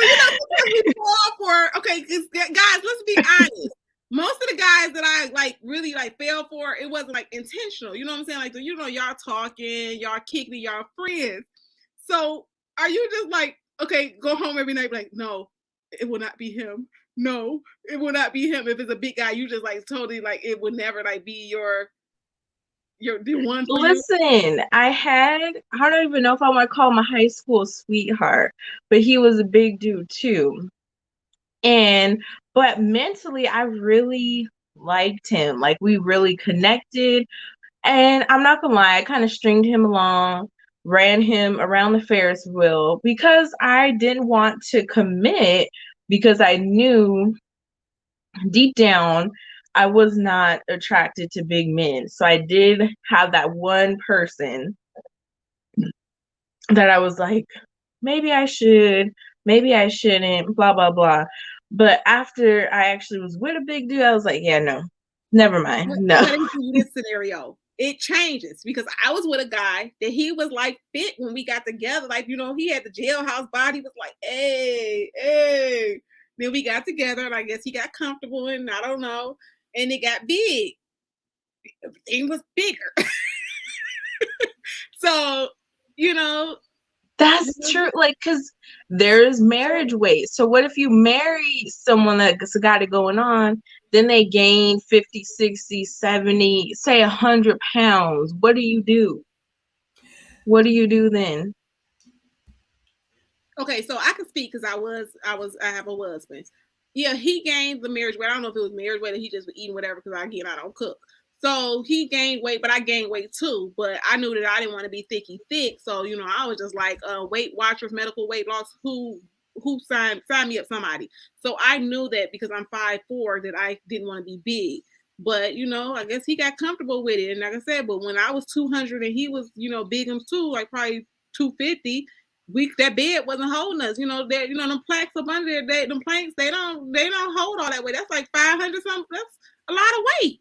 So we fall for, okay, guys, let's be honest. Most of the guys that I like really like fell for, it wasn't like intentional. You know what I'm saying? Like, y'all talking, y'all kicking, y'all friends. So are you just like, okay, go home every night, like, no, it will not be him. No, it will not be him. If it's a big guy, you just like totally like it would never like be your the one for Listen, I don't even know if I want to call him a high school sweetheart, but he was a big dude too. But mentally, I really liked him. Like, we really connected. And I'm not gonna lie, I kind of stringed him along. ran him around the Ferris wheel because I didn't want to commit because I knew deep down I was not attracted to big men. So I did have that one person that I was like, maybe I should, maybe I shouldn't, blah, blah, blah. But after I actually was with a big dude, I was like, yeah, no, never mind. No. Okay, let me give you this scenario. It changes because I was with a guy that he was like fit when we got together. Like, he had the jailhouse body, was like, hey, hey. Then we got together and I guess he got comfortable and I don't know. And it got big. Everything was bigger. So, That's true. Like, because there's marriage weight. So what if you marry someone that's got it going on, then they gain 50, 60, 70, say 100 pounds. What do you do? What do you do then? okay, so I can speak because I have a husband. Yeah, he gained the marriage weight. I don't know if it was marriage weight or he just was eating whatever because I don't cook. So he gained weight, but I gained weight too. But I knew that I didn't want to be thick. So I was just like, Weight Watchers, medical weight loss. Who sign me up somebody? So I knew that because I'm 5'4" that I didn't want to be big. But I guess he got comfortable with it. And like I said, but when I was 200 and he was big him too, like probably 250. That bed wasn't holding us. Them planks up under there, them planks, they don't hold all that weight. That's like 500 something. That's a lot of weight.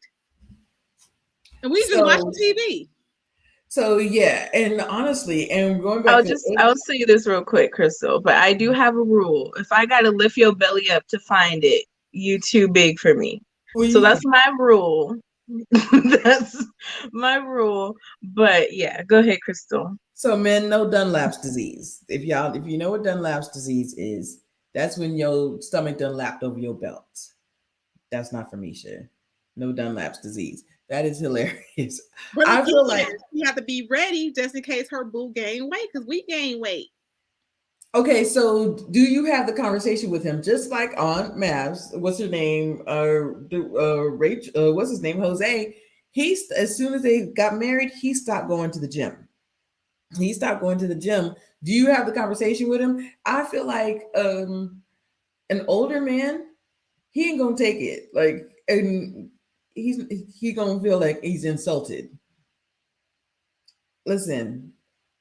And we just watching TV. So yeah, and honestly, and going back I'll say this real quick, Crystal, but I do have a rule. If I gotta lift your belly up to find it, you too big for me. So that's my rule. That's my rule. But yeah, go ahead, Crystal. So men know Dunlap's disease. If you know what Dunlap's disease is, that's when your stomach done lapped over your belt. That's not for me, Shay. No Dunlap's disease. That is hilarious. But I feel like you have to be ready just in case her boo gain weight because we gain weight. Okay, so do you have the conversation with him just like on Mavs? What's her name? Rachel. What's his name? Jose. As soon as they got married, he stopped going to the gym. He stopped going to the gym. Do you have the conversation with him? I feel like an older man, he ain't gonna take it. Like, and he gonna feel like he's insulted. Listen,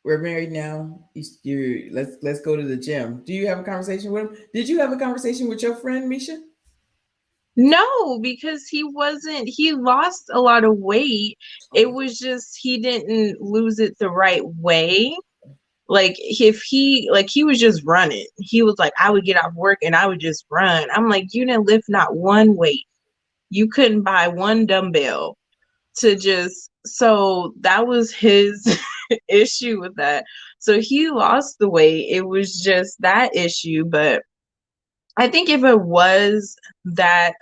we're married now. Let's go to the gym. Do you have a conversation with him? Did you have a conversation with your friend Misha? No, because he lost a lot of weight. It was just he didn't lose it the right way. Like he was just running. He was like, I would get off work and I would just run. I'm like, you didn't lift not one weight. You couldn't buy one dumbbell so that was his issue with that. So he lost the weight. It was just that issue. But I think if it was that,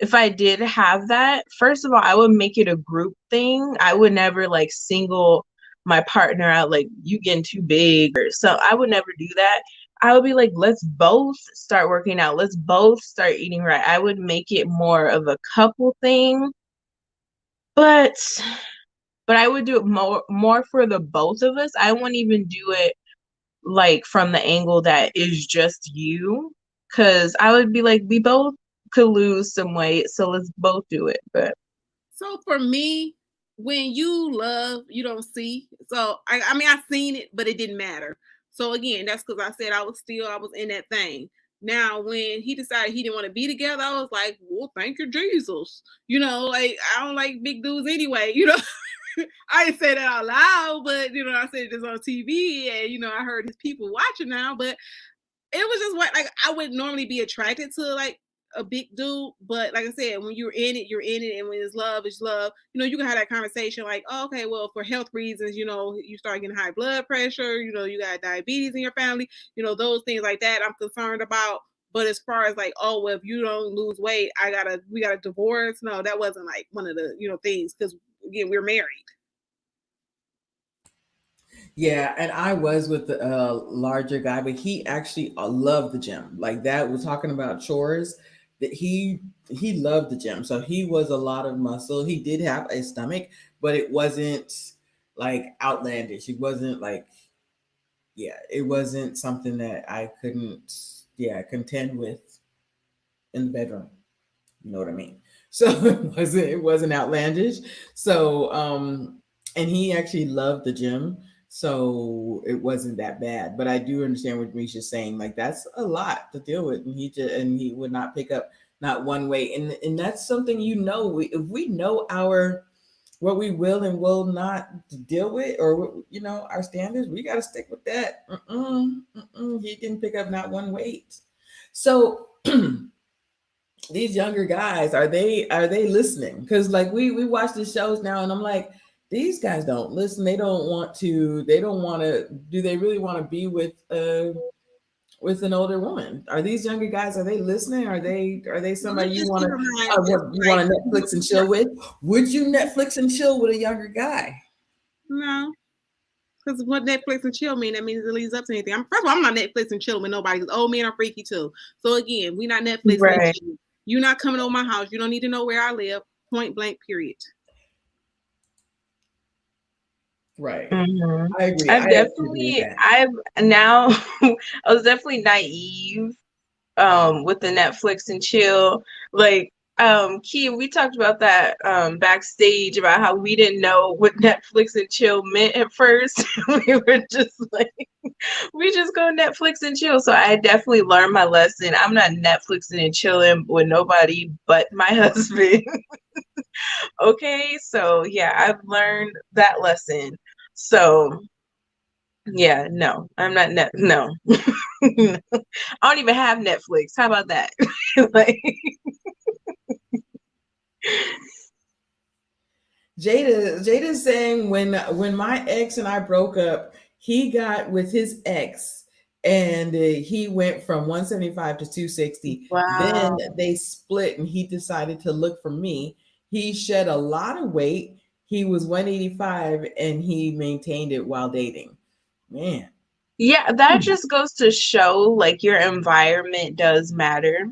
if I did have that, first of all, I would make it a group thing. I would never like single my partner out, like you getting too big or so. I would never do that. I would be like, let's both start working out. Let's both start eating right. I would make it more of a couple thing, but I would do it more for the both of us. I wouldn't even do it like from the angle that is just you, because I would be like, we both could lose some weight, so let's both do it. But so for me, when you love, you don't see. So I mean, I seen it, but it didn't matter. So again, that's because I said I was in that thing. Now, when he decided he didn't want to be together, I was like, well, thank you, Jesus. Like I don't like big dudes anyway. I didn't say that out loud, but I said this on TV, and I heard his people watching now. But it was just like I would normally be attracted to like a big dude, but like I said, when you're in it, and when it's love, you can have that conversation like, oh, okay, well, for health reasons, you start getting high blood pressure, you got diabetes in your family, those things like that I'm concerned about. But as far as like, oh, well, if you don't lose weight, we gotta divorce. No, that wasn't like one of the things, because again, we're married. Yeah, and I was with the larger guy, but he actually loved the gym. Like that, we're talking about chores. That he loved the gym, so he was a lot of muscle. He did have a stomach, but it wasn't like outlandish. It wasn't like, yeah, it wasn't something that I couldn't, yeah, contend with in the bedroom. You know what I mean? So it wasn't outlandish. So and he actually loved the gym. So it wasn't that bad. But I do understand what Misha's saying. Like that's a lot to deal with. And he would not pick up not one way. And that's something if we know our what we will and will not deal with, or our standards, we got to stick with that. He didn't pick up not one weight. So these younger guys, are they listening? Because like we watch the shows now, and I'm like, these guys don't listen. They don't want to do they really want to be with an older woman? Are these younger guys, are they listening? Are they Well, somebody let's you just want keep to in mind, just you like, want to Netflix and chill with? Would you Netflix and chill with a younger guy? no. Because what Netflix and chill mean, that means it leads up to anything. First of all, I'm not Netflix and chilling with nobody because old men are freaky too. So again, we not Netflix and Right. chill. You're not coming over my house. You don't need to know where I live. Point blank, period. Right. Mhm. I agree. I actually agree with that. I've now I was definitely naive with the Netflix and chill. Like Key, we talked about that backstage about how we didn't know what Netflix and chill meant at first. We were just like we just go Netflix and chill. So I definitely learned my lesson. I'm not Netflixing and chilling with nobody but my husband. Okay, so yeah, I've learned that lesson. So yeah, no, I'm not no. I don't even have Netflix. How about that? Like, Jada's saying when my ex and I broke up, he got with his ex, and he went from 175 to 260. Then wow. they split, and he decided to look for me. He shed a lot of weight. He was 185, and he maintained it while dating. Man. Yeah, that just goes to show like your environment does matter.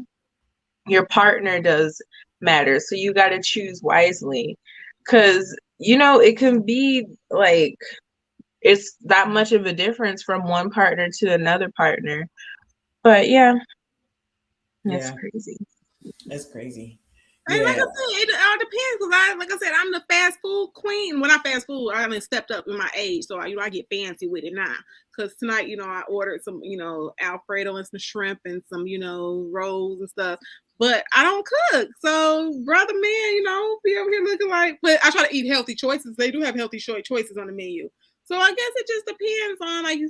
Your partner does matter. So you got to choose wisely. Cuz it can be like it's that much of a difference from one partner to another partner. But yeah, that's Yeah, crazy. that's crazy. And like Yeah. I said, it all depends because like I said, I'm the fast food queen. When I fast food, I done stepped up in my age, so I get fancy with it now. Because tonight, I ordered some, Alfredo and some shrimp and some, rolls and stuff. But I don't cook, so brother, man, be over here looking like. But I try to eat healthy choices. They do have healthy choices on the menu. So I guess it just depends on like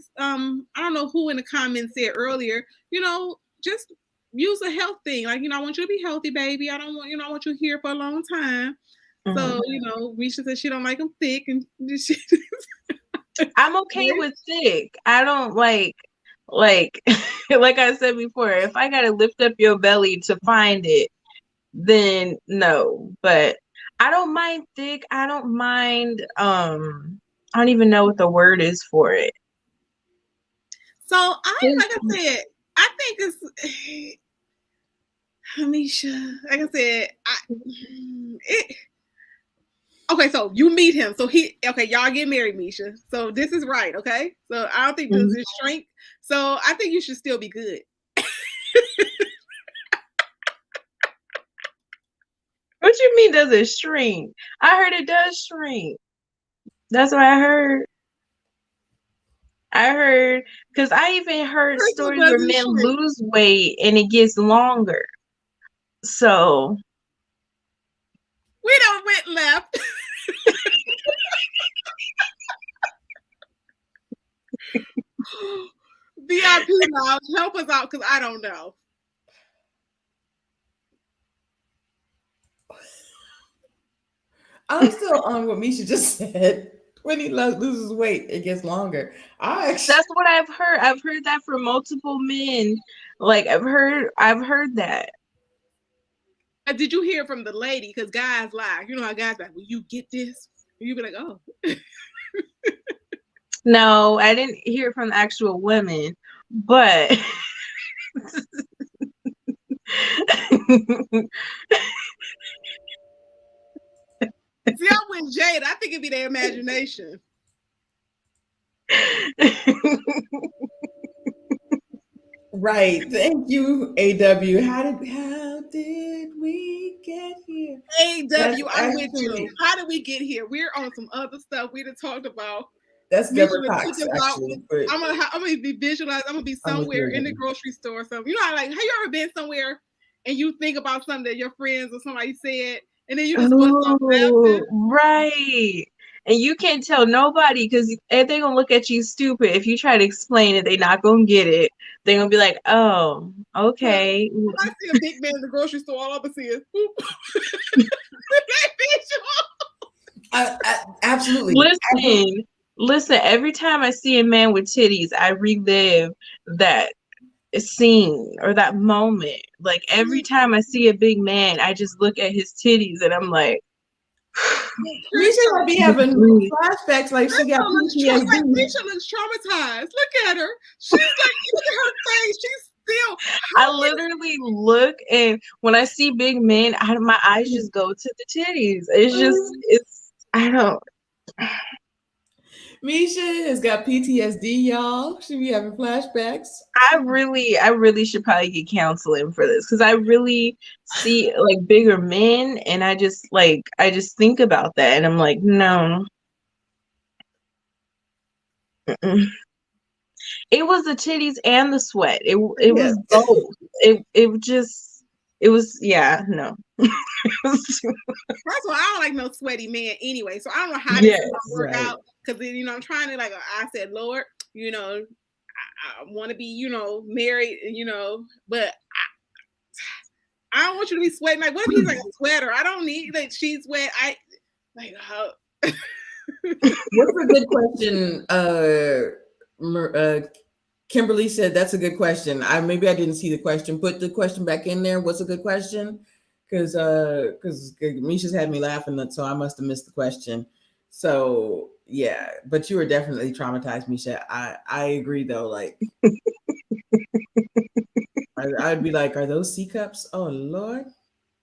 I don't know who in the comments said earlier, just use a health thing. Like, I want you to be healthy, baby. I don't want, I want you here for a long time. Mhm. So, Risha said she don't like them thick and she, I'm okay with thick. I don't like like I said before, if I gotta lift up your belly to find it, then no. But I don't mind thick. I don't mind I don't even know what the word is for it. so like I said, I think it's Hamisha, like I said, okay, so you meet him. So y'all get married, Misha. So this is right, okay? So I don't think this is shrink. So I think you should still be good. What you mean does it shrink? I heard it does shrink. That's what I heard. I heard because I even heard Crystal stories where doesn't men shrink. lose weight and it gets longer. So We don't went left. VIP now, help us out because I don't know. I'm still on what Misha just said. When he loses weight, it gets longer. I actually, that's what I've heard. I've heard that from multiple men. Like I've heard that. Did you hear from the lady? Because guys lie. You know how guys like, will you get this? And you be like, oh. No, I didn't hear it from the actual women, but See, I went Jade. I think it'd be their imagination. Right. Thank you, AW. How did we get here? AW, I'm with you. How did we get here? We're on some other stuff we done talked about. That's Deborah Cox, actually. I'm gonna be visualized. I'm gonna be somewhere in the grocery store or something. You know, like, have you ever been somewhere and you think about something that your friends or somebody said, and then you just bust off laughing? Right. And you can't tell nobody because they're gonna look at you stupid if you try to explain it. They're not gonna get it. They're gonna be like, "Oh, okay." If I see a big man in the grocery store, all I can see is absolutely. Listen. Every time I see a man with titties, I relive that scene or that moment. Like every time I see a big man, I just look at his titties and I'm like, Misha might be having flashbacks like she got PTSD. Like Misha looks traumatized. Look at her. She's like, look at her face. She's still. I literally look, and when I see big men, my eyes just go to the titties. I don't. Misha has got PTSD, y'all. She be having flashbacks. I really should probably get counseling for this because I really see like bigger men, and I just think about that, and I'm like, no. Mm-mm. It was the titties and the sweat. It was both. It was no. First of all, I don't like no sweaty man anyway, so I don't know how this is gonna work out. Because I'm trying to I said, Lord, I want to be married, but I don't want you to be sweating. Like, what if he's like a sweater? I don't need she's wet. What's a good question? Kimberly said that's a good question. Maybe I didn't see the question. Put the question back in there. What's a good question? Because Misha's had me laughing, so I must have missed the question. So yeah, but you were definitely traumatized, Misha. I agree though. Like, I'd be like, are those C cups? Oh Lord,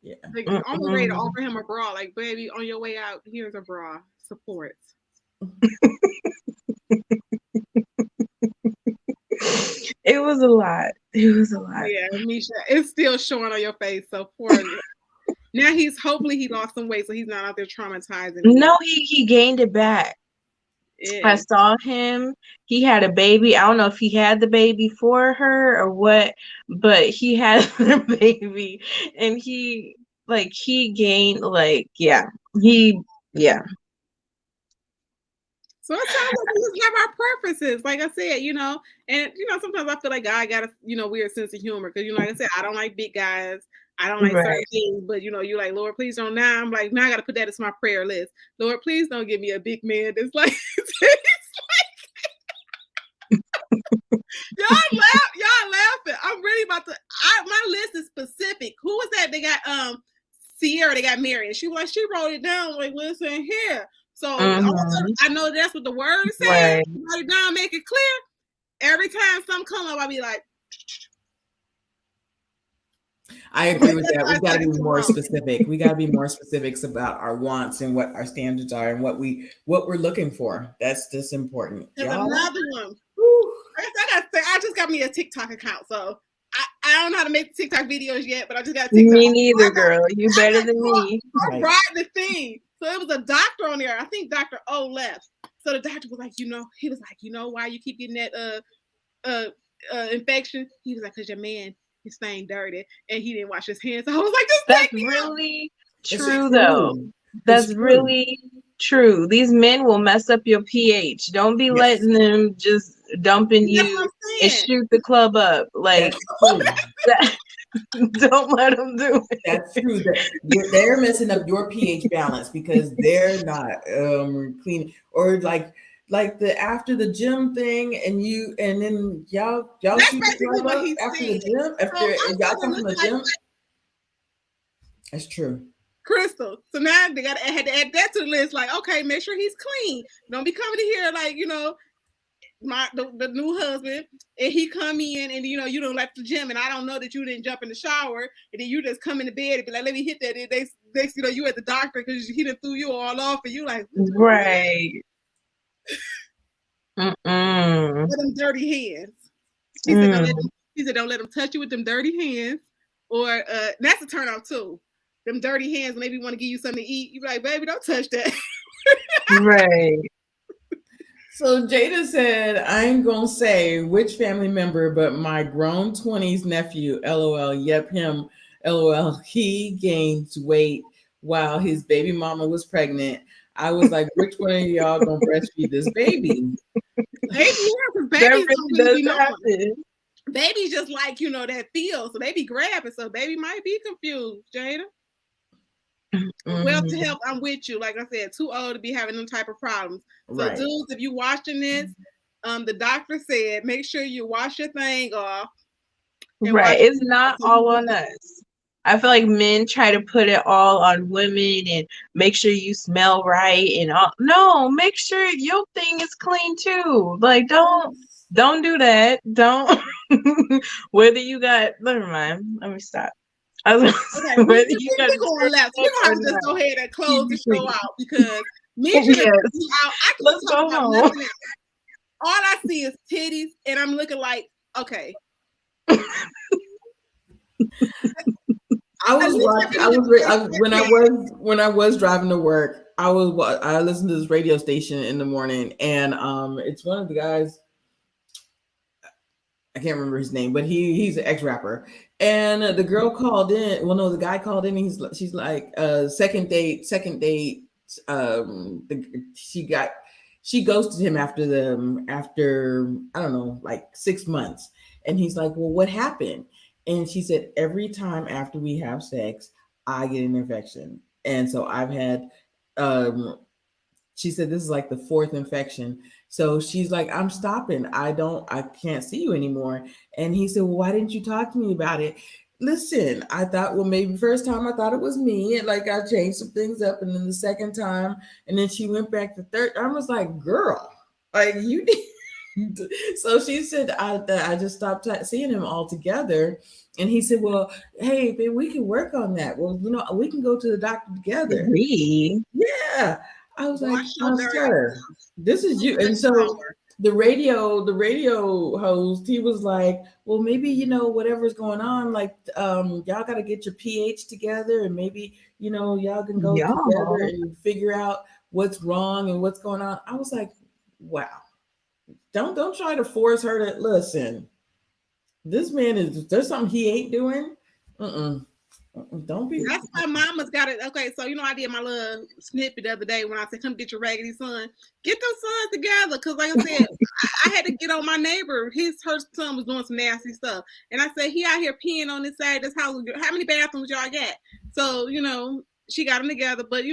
yeah. Like, I'm ready to offer him a bra. Like, baby, on your way out, here's a bra. Support. It was a lot. Yeah, Misha, it's still showing on your face. So poor. Now hopefully he lost some weight, so he's not out there traumatizing. No, he gained it back. Yeah. I saw him. He had a baby. I don't know if he had the baby for her or what, but he had the baby, and he gained So it sounds like we just have our preferences, like I said, and sometimes I feel like I got a weird sense of humor because like I said, I don't like big guys. I don't like certain things, but you're like, Lord, please don't. Now I'm like, now I got to put that as my prayer list. Lord, please don't give me a big man that's like, y'all laughing. I'm really about to. My list is specific. Who was that? They got Sierra. They got married. She wrote it down. Like, listen here. So I know that's what the word says. Right. Write it down, make it clear. Every time something come up, I'll be like. I agree with that. We got to be more specific. We got to be more specifics about our wants and what our standards are and what we're looking for. That's just important. There's another one. I just got me a TikTok account, so I don't know how to make TikTok videos yet, but I just got a TikTok. Me neither, girl. You better than me. I brought the thing. So it was a doctor on there. I think Dr. O left. So the doctor was like, he was like, why you keep getting that infection? He was like, because your man is staying dirty and he didn't wash his hands. So I was like, that's really true though. That's really true. These men will mess up your pH. Don't be letting them just dump in you and shoot the club up. Like, don't let them do it. That's true. They're messing up your pH balance because they're not clean, or like the after the gym thing, and then y'all shoot the club up after the gym. After y'all come from the gym. That's true. Crystal. So now they had to add that to the list. Like, okay, make sure he's clean. Don't be coming in here like, the new husband, and he come in and you don't left the gym, and I don't know that you didn't jump in the shower, and then you just come in the bed and be like, let me hit that. And they you at the doctor because he done threw you all off, and you like, right. Mm-mm. with them dirty hands. He said, don't let them touch you with them dirty hands. Or that's a turn off too. Them dirty hands, maybe want to give you something to eat. You be like, baby, don't touch that. Right. So Jada said, I ain't gonna say which family member, but my grown 20s nephew, LOL, yep, him, LOL, he gained weight while his baby mama was pregnant. I was like, which one of y'all gonna breastfeed this baby? Baby, yeah, because That babies don't really really does be knowing. happen. Babies just like, that feel. So they be grabbing. So baby might be confused, Jada. Well, to help, I'm with you. Like I said, too old to be having them type of problems. So, Right. dudes, if you watching this, the doctor said make sure you wash your thing off. Right. It's not all on us. I feel like men try to put it all on women and make sure you smell right and all. No, make sure your thing is clean too. Like don't do that. Don't whether you got never mind. Let me stop. Okay, we're going left. So we're gonna have to just go ahead and close the show out because me and you out. I can talk about nothing else. All I see is titties, and I'm looking like, okay. When I was driving to work, I listened to this radio station in the morning, and it's one of the guys. I can't remember his name, but he's an ex-rapper. And the girl called in. Well, no, the guy called in. She's like, second date. She ghosted him after I don't know, like 6 months. And he's like, well, what happened? And she said, every time after we have sex, I get an infection. And so I've had, she said, this is like the fourth infection. So she's like, I'm stopping. I can't see you anymore. And he said, well, why didn't you talk to me about it? Listen, I thought, well, maybe first time I thought it was me. And like I changed some things up. And then the second time, and then she went back the third. I was like, girl, like you did. So she said, I just stopped seeing him altogether. And he said, well, hey, babe, we can work on that. Well, we can go to the doctor together. Yeah. I was like, sir, this is you. And so the radio host, he was like, well, maybe, whatever's going on, like, y'all got to get your pH together and maybe, y'all can go together and figure out what's wrong and what's going on. I was like, wow. Don't try to force her to listen. This man there's something he ain't doing. Don't be. That's why mama's got it. Okay, so I did my little snippet the other day when I said, "Come get your raggedy son, get them sons together." Because, like I said, I had to get on my neighbor. Her son was doing some nasty stuff, and I said, "He out here peeing on this side of this house. How many bathrooms y'all got?" So she got them together. But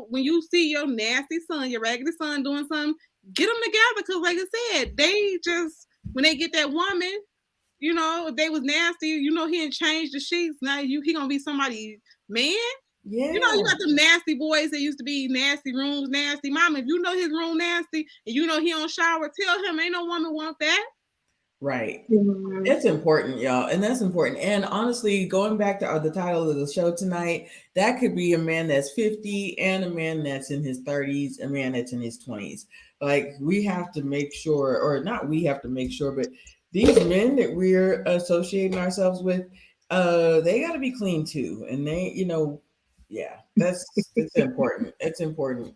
when you see your nasty son, your raggedy son doing something, get them together. Because, like I said, they just when they get that woman. If they was nasty, he didn't change the sheets. Now he gonna be somebody's man. Yeah. You got them nasty boys that used to be nasty rooms, nasty. Mama, if his room nasty and he don't shower, tell him ain't no woman want that. Right. It's important, y'all. And that's important. And honestly, going back to the title of the show tonight, that could be a man that's 50 and a man that's in his 30s, a man that's in his 20s. Like we have to make sure, or not we have to make sure, but these men that we're associating ourselves with, they got to be clean too. And they, it's important. It's important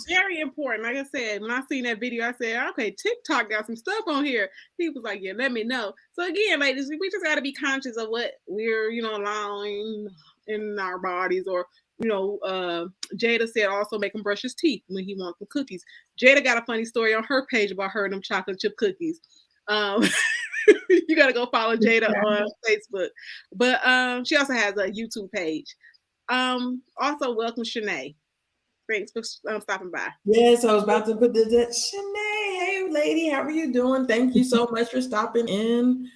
very important. Like I said, when I seen that video, I said, okay, TikTok got some stuff on here. He was like, yeah, let me know. So again, ladies, we just got to be conscious of what we're, allowing in our bodies. Or, Jada said also make him brush his teeth when he wants some cookies. Jada got a funny story on her page about her and them chocolate chip cookies. You got to go follow Jada on Facebook. But she also has a YouTube page. Also, welcome Shanae. Thanks for stopping by. Yes, I was about to put this. Shanae, hey lady, how are you doing? Thank you so much for stopping in.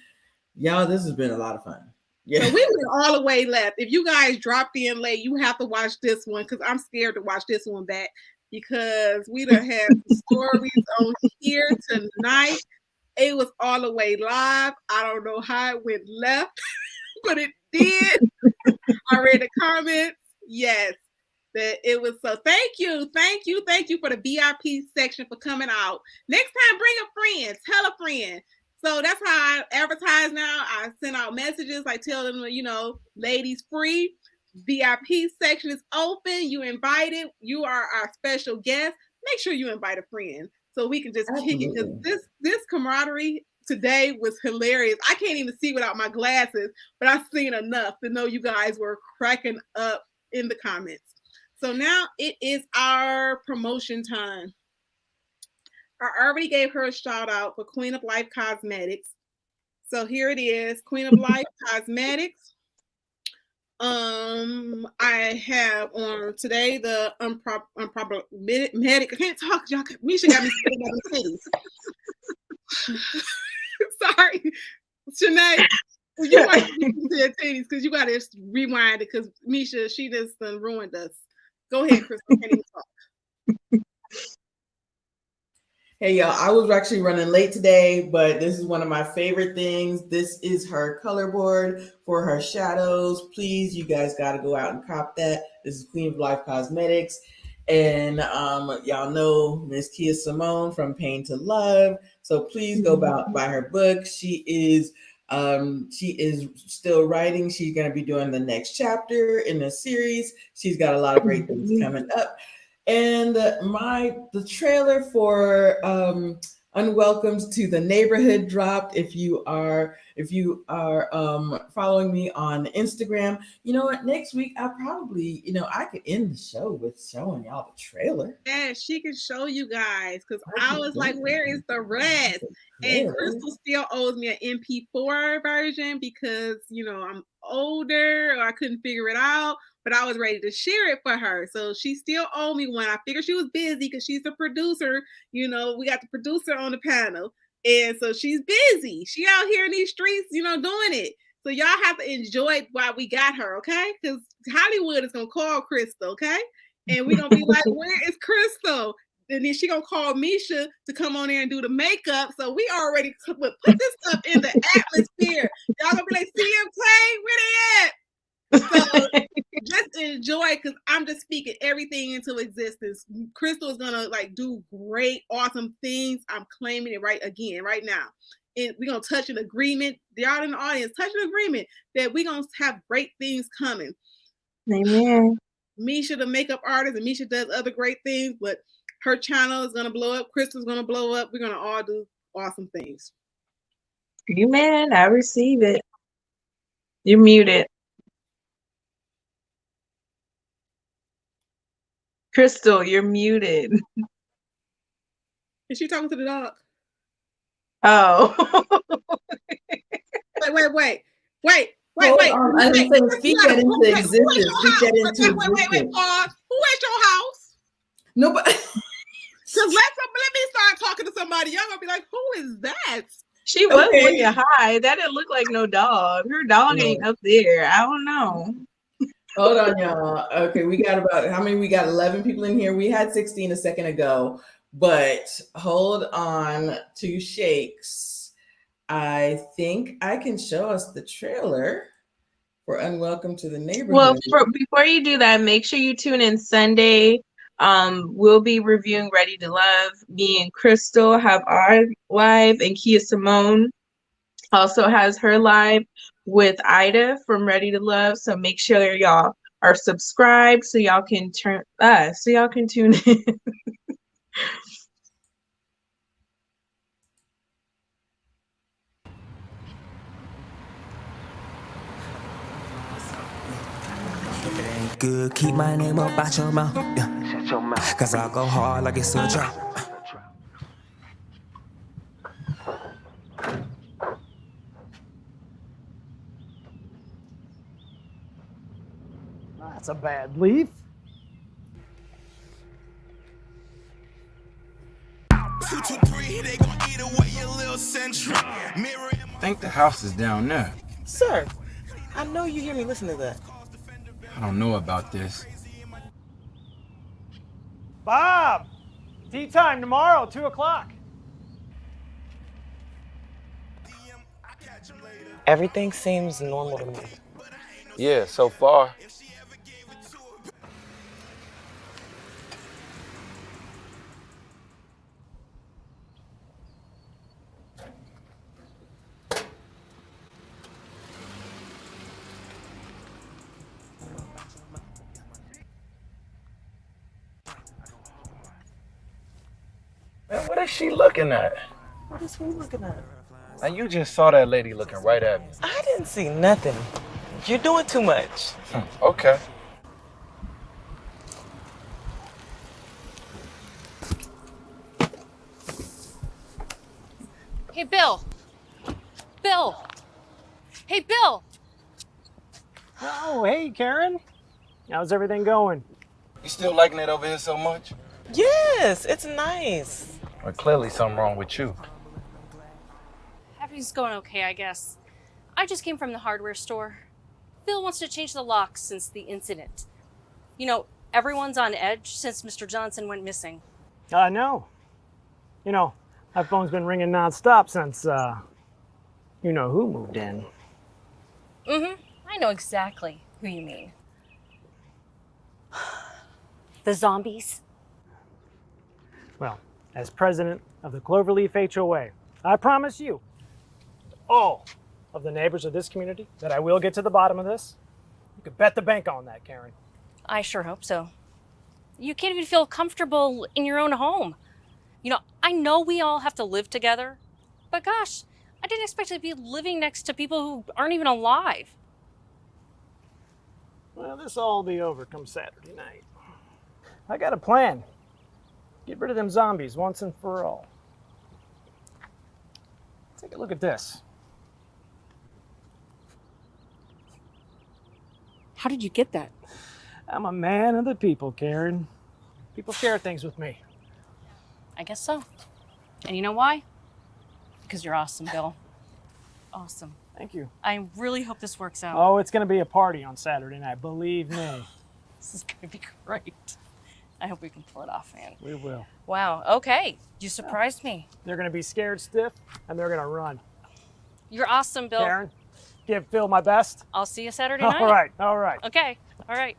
Y'all, this has been a lot of fun. Yeah. So we went all the way left. If you guys dropped in late, you have to watch this one because I'm scared to watch this one back because we done had stories on here tonight. It was all the way live. I don't know how it went left, but it did. I read the comments. Yes. that it was so. Thank you for the VIP section for coming out. Next time, bring a friend, tell a friend. So that's how I advertise now. I send out messages. I tell them, ladies free. VIP section is open. You invited. You are our special guest. Make sure you invite a friend so we can just kick it, because this camaraderie today was hilarious. I can't even see without my glasses, but I've seen enough to know you guys were cracking up in the comments. So now it is our promotion time. I already gave her a shout out for Queen of Life Cosmetics. So here it is, Queen of Life Cosmetics. I have on today the unproblematic. I can't talk, y'all. Misha got me spitting out the titties. Sorry, Shanae. You want to say titties because you got to rewind it, because Misha, she just ruined us. Go ahead, Chris. I can't even talk. Hey y'all, I was actually running late today, but this is one of my favorite things. This is her color board for her shadows. Please, you guys got to go out and cop that. This is Queen of Life Cosmetics. And y'all know Miss Kia Simone from Pain to Love. So please go buy her book. She is still writing. She's going to be doing the next chapter in the series. She's got a lot of great things coming up. And the trailer for Unwelcomed to the Neighborhood dropped. If you are following me on Instagram, you know what? Next week I'll probably, I could end the show with showing y'all the trailer. Yeah, she can show you guys, because I was like, where is the rest? And Crystal still owes me an MP4 version because I'm older, or I couldn't figure it out. But I was ready to share it for her. So she still owed me one. I figured she was busy because she's the producer. We got the producer on the panel. And so she's busy. She out here in these streets, doing it. So y'all have to enjoy it while we got her, okay? Because Hollywood is going to call Crystal, okay? And we're going to be like, where is Crystal? And then she going to call Misha to come on there and do the makeup. So we already put this stuff in the atmosphere. Y'all going to be like, CMK, where they at? So just enjoy, because I'm just speaking everything into existence. Crystal is gonna do great, awesome things. I'm claiming it right now. And we're gonna touch an agreement. Y'all in the audience, touch an agreement that we're gonna have great things coming. Amen. Misha, the makeup artist, and Misha does other great things, but her channel is gonna blow up. Crystal's gonna blow up. We're gonna all do awesome things. Amen. I receive it. You're muted. Crystal, you're muted. Is she talking to the dog? Oh. Wait. I'm saying speak that into existence. Speak that into existence. Wait. Pause. Who at your house? Nobody. Because let me start talking to somebody. Y'all gonna be like, who is that? She was looking high. That didn't look like no dog. Her dog ain't up there. I don't know. Hold on, y'all. Okay, we got how many? We got 11 people in here. We had 16 a second ago, but hold on to shakes. I think I can show us the trailer for Unwelcome to the Neighborhood. Well, before you do that, make sure you tune in Sunday. We'll be reviewing Ready to Love. Me and Crystal have our live, and Kia Simone also has her live with Ida from Ready to Love. So make sure y'all are subscribed so y'all can tune in. Good, keep my name up out your mouth, yeah. Shut your mouth. Cause I go hard like it's a drought. That's a bad leaf. 2, 2, 3, they gon' eat away your little central. I think the house is down there. Sir, I know you hear me listen to that. I don't know about this. Bob, tea time tomorrow, 2 o'clock. Everything seems normal to me. Yeah, so far. What is she looking at? What is he looking at? And you just saw that lady looking right at me. I didn't see nothing. You're doing too much. Okay. Hey, Bill. Bill. Hey, Bill. Oh, hey, Karen. How's everything going? You still liking it over here so much? Yes, it's nice. Well, clearly something wrong with you. Everything's going okay, I guess. I just came from the hardware store. Phil wants to change the locks since the incident. You know, everyone's on edge since Mr. Johnson went missing. No. You know, my phone's been ringing nonstop since, you know who moved in. I know exactly who you mean. The zombies. Well, as president of the Cloverleaf HOA, I promise you, all of the neighbors of this community, that I will get to the bottom of this. You could bet the bank on that, Karen. I sure hope so. You can't even feel comfortable in your own home. You know, I know we all have to live together, but gosh, I didn't expect to be living next to people who aren't even alive. Well, this will all be over come Saturday night. I got a plan. Get rid of them zombies once and for all. Take a look at this. How did you get that? I'm a man of the people, Karen. People share things with me. I guess so. And you know why? Because you're awesome, Bill. Awesome. Thank you. I really hope this works out. Oh, it's going to be a party on Saturday night, believe me. This is going to be great. I hope we can pull it off, man. We will. Wow, okay. You surprised me. They're going to be scared stiff, and they're going to run. You're awesome, Bill. Karen, give Phil my best. I'll see you Saturday night. All right. Okay, all right.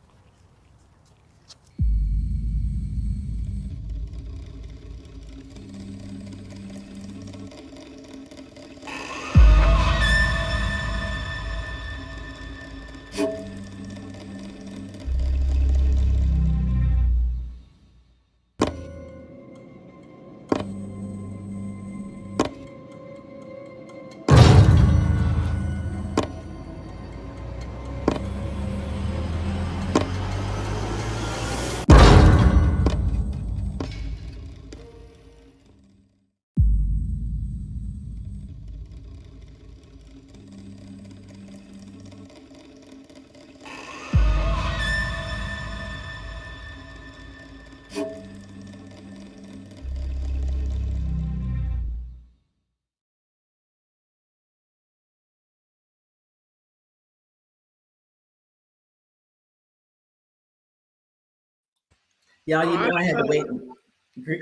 Y'all, you know I had to wait.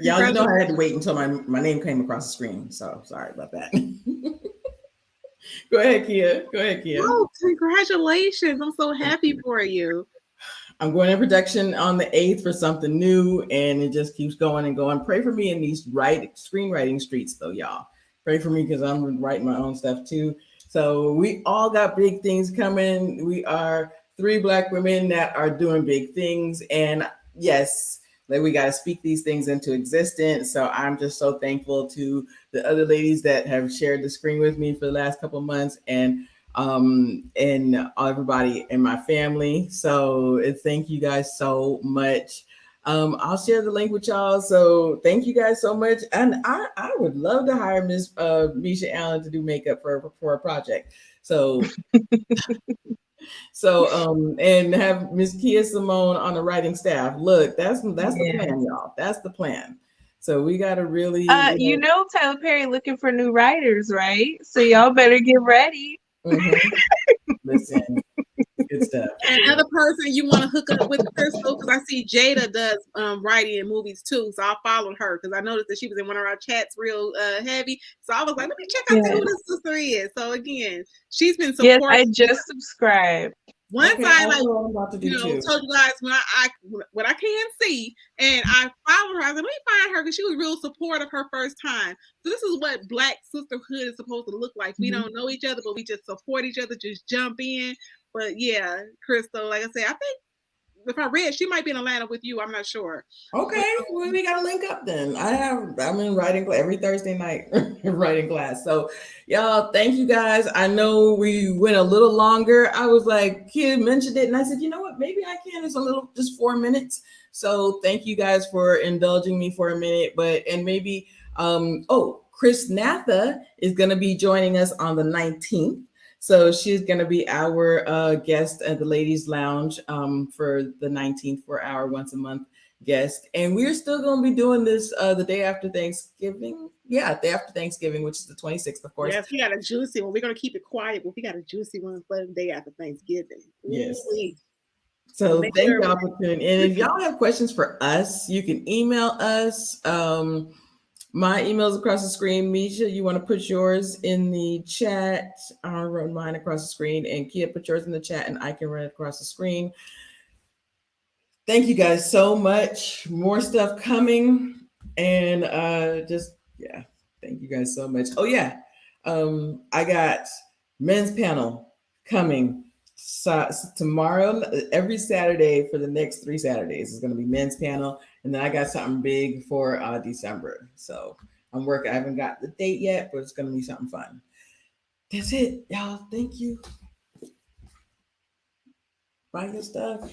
Y'all, you know I had to wait until my name came across the screen. So sorry about that. Go ahead, Kia. Oh, congratulations. I'm so happy for you. I'm going in production on the 8th for something new, and it just keeps going and going. Pray for me in these screenwriting streets, though, y'all. Pray for me because I'm writing my own stuff, too. So we all got big things coming. We are 3 Black women that are doing big things. And yes, like we got to speak these things into existence. So I'm just so thankful to the other ladies that have shared the screen with me for the last couple of months, and everybody in my family. So thank you guys so much. I'll share the link with y'all. So thank you guys so much. And I would love to hire Miss Misha Allen to do makeup for a project. So and have Miss Kia Simone on the writing staff. Look, that's the plan, y'all. That's the plan. So we got to really, you know, Tyler Perry looking for new writers, right? So y'all better get ready. Mm-hmm. Listen, good stuff. Another person you want to hook up with, Crystal, because I see Jada does writing in movies too. So I followed her because I noticed that she was in one of our chats real heavy. So I was like, let me check out who this sister is. So again, she's been supporting. Yes, I just subscribed. Once I told you guys what I can see, and I followed her. I said, let me find her because she was real supportive her first time. So this is what Black sisterhood is supposed to look like. We don't know each other, but we just support each other, just jump in. But yeah, Crystal, like I said, I think if I read, she might be in Atlanta with you. I'm not sure. Okay, well, we got to link up then. I'm in writing every Thursday night, writing class. So, y'all, thank you guys. I know we went a little longer. I was like, kid mentioned it, and I said, you know what? Maybe I can. It's a little, just 4 minutes. So, thank you guys for indulging me for a minute. And maybe, Chris Natha is going to be joining us on the 19th. So she's going to be our guest at the Ladies Lounge for the 19th for our once a month guest. And we're still going to be doing this the day after Thanksgiving. Yeah, day after Thanksgiving, which is the 26th, of course. Yes, we got a juicy one. We're going to keep it quiet, but we got a juicy one for the day after Thanksgiving. Yes. Ooh-wee. So Make thank sure- y'all for tuning in. And if y'all have questions for us, you can email us. My email's across the screen. Misha, you want to put yours in the chat? I'll run mine across the screen, and Kia, put yours in the chat, and I can run it across the screen. Thank you guys so much. More stuff coming, and thank you guys so much. Oh yeah, I got men's panel coming. So tomorrow, every Saturday for the next 3 Saturdays is going to be men's panel, and then I got something big for December. So I'm working. I haven't got the date yet, but it's going to be something fun. That's it, y'all. Thank you. Buy your stuff.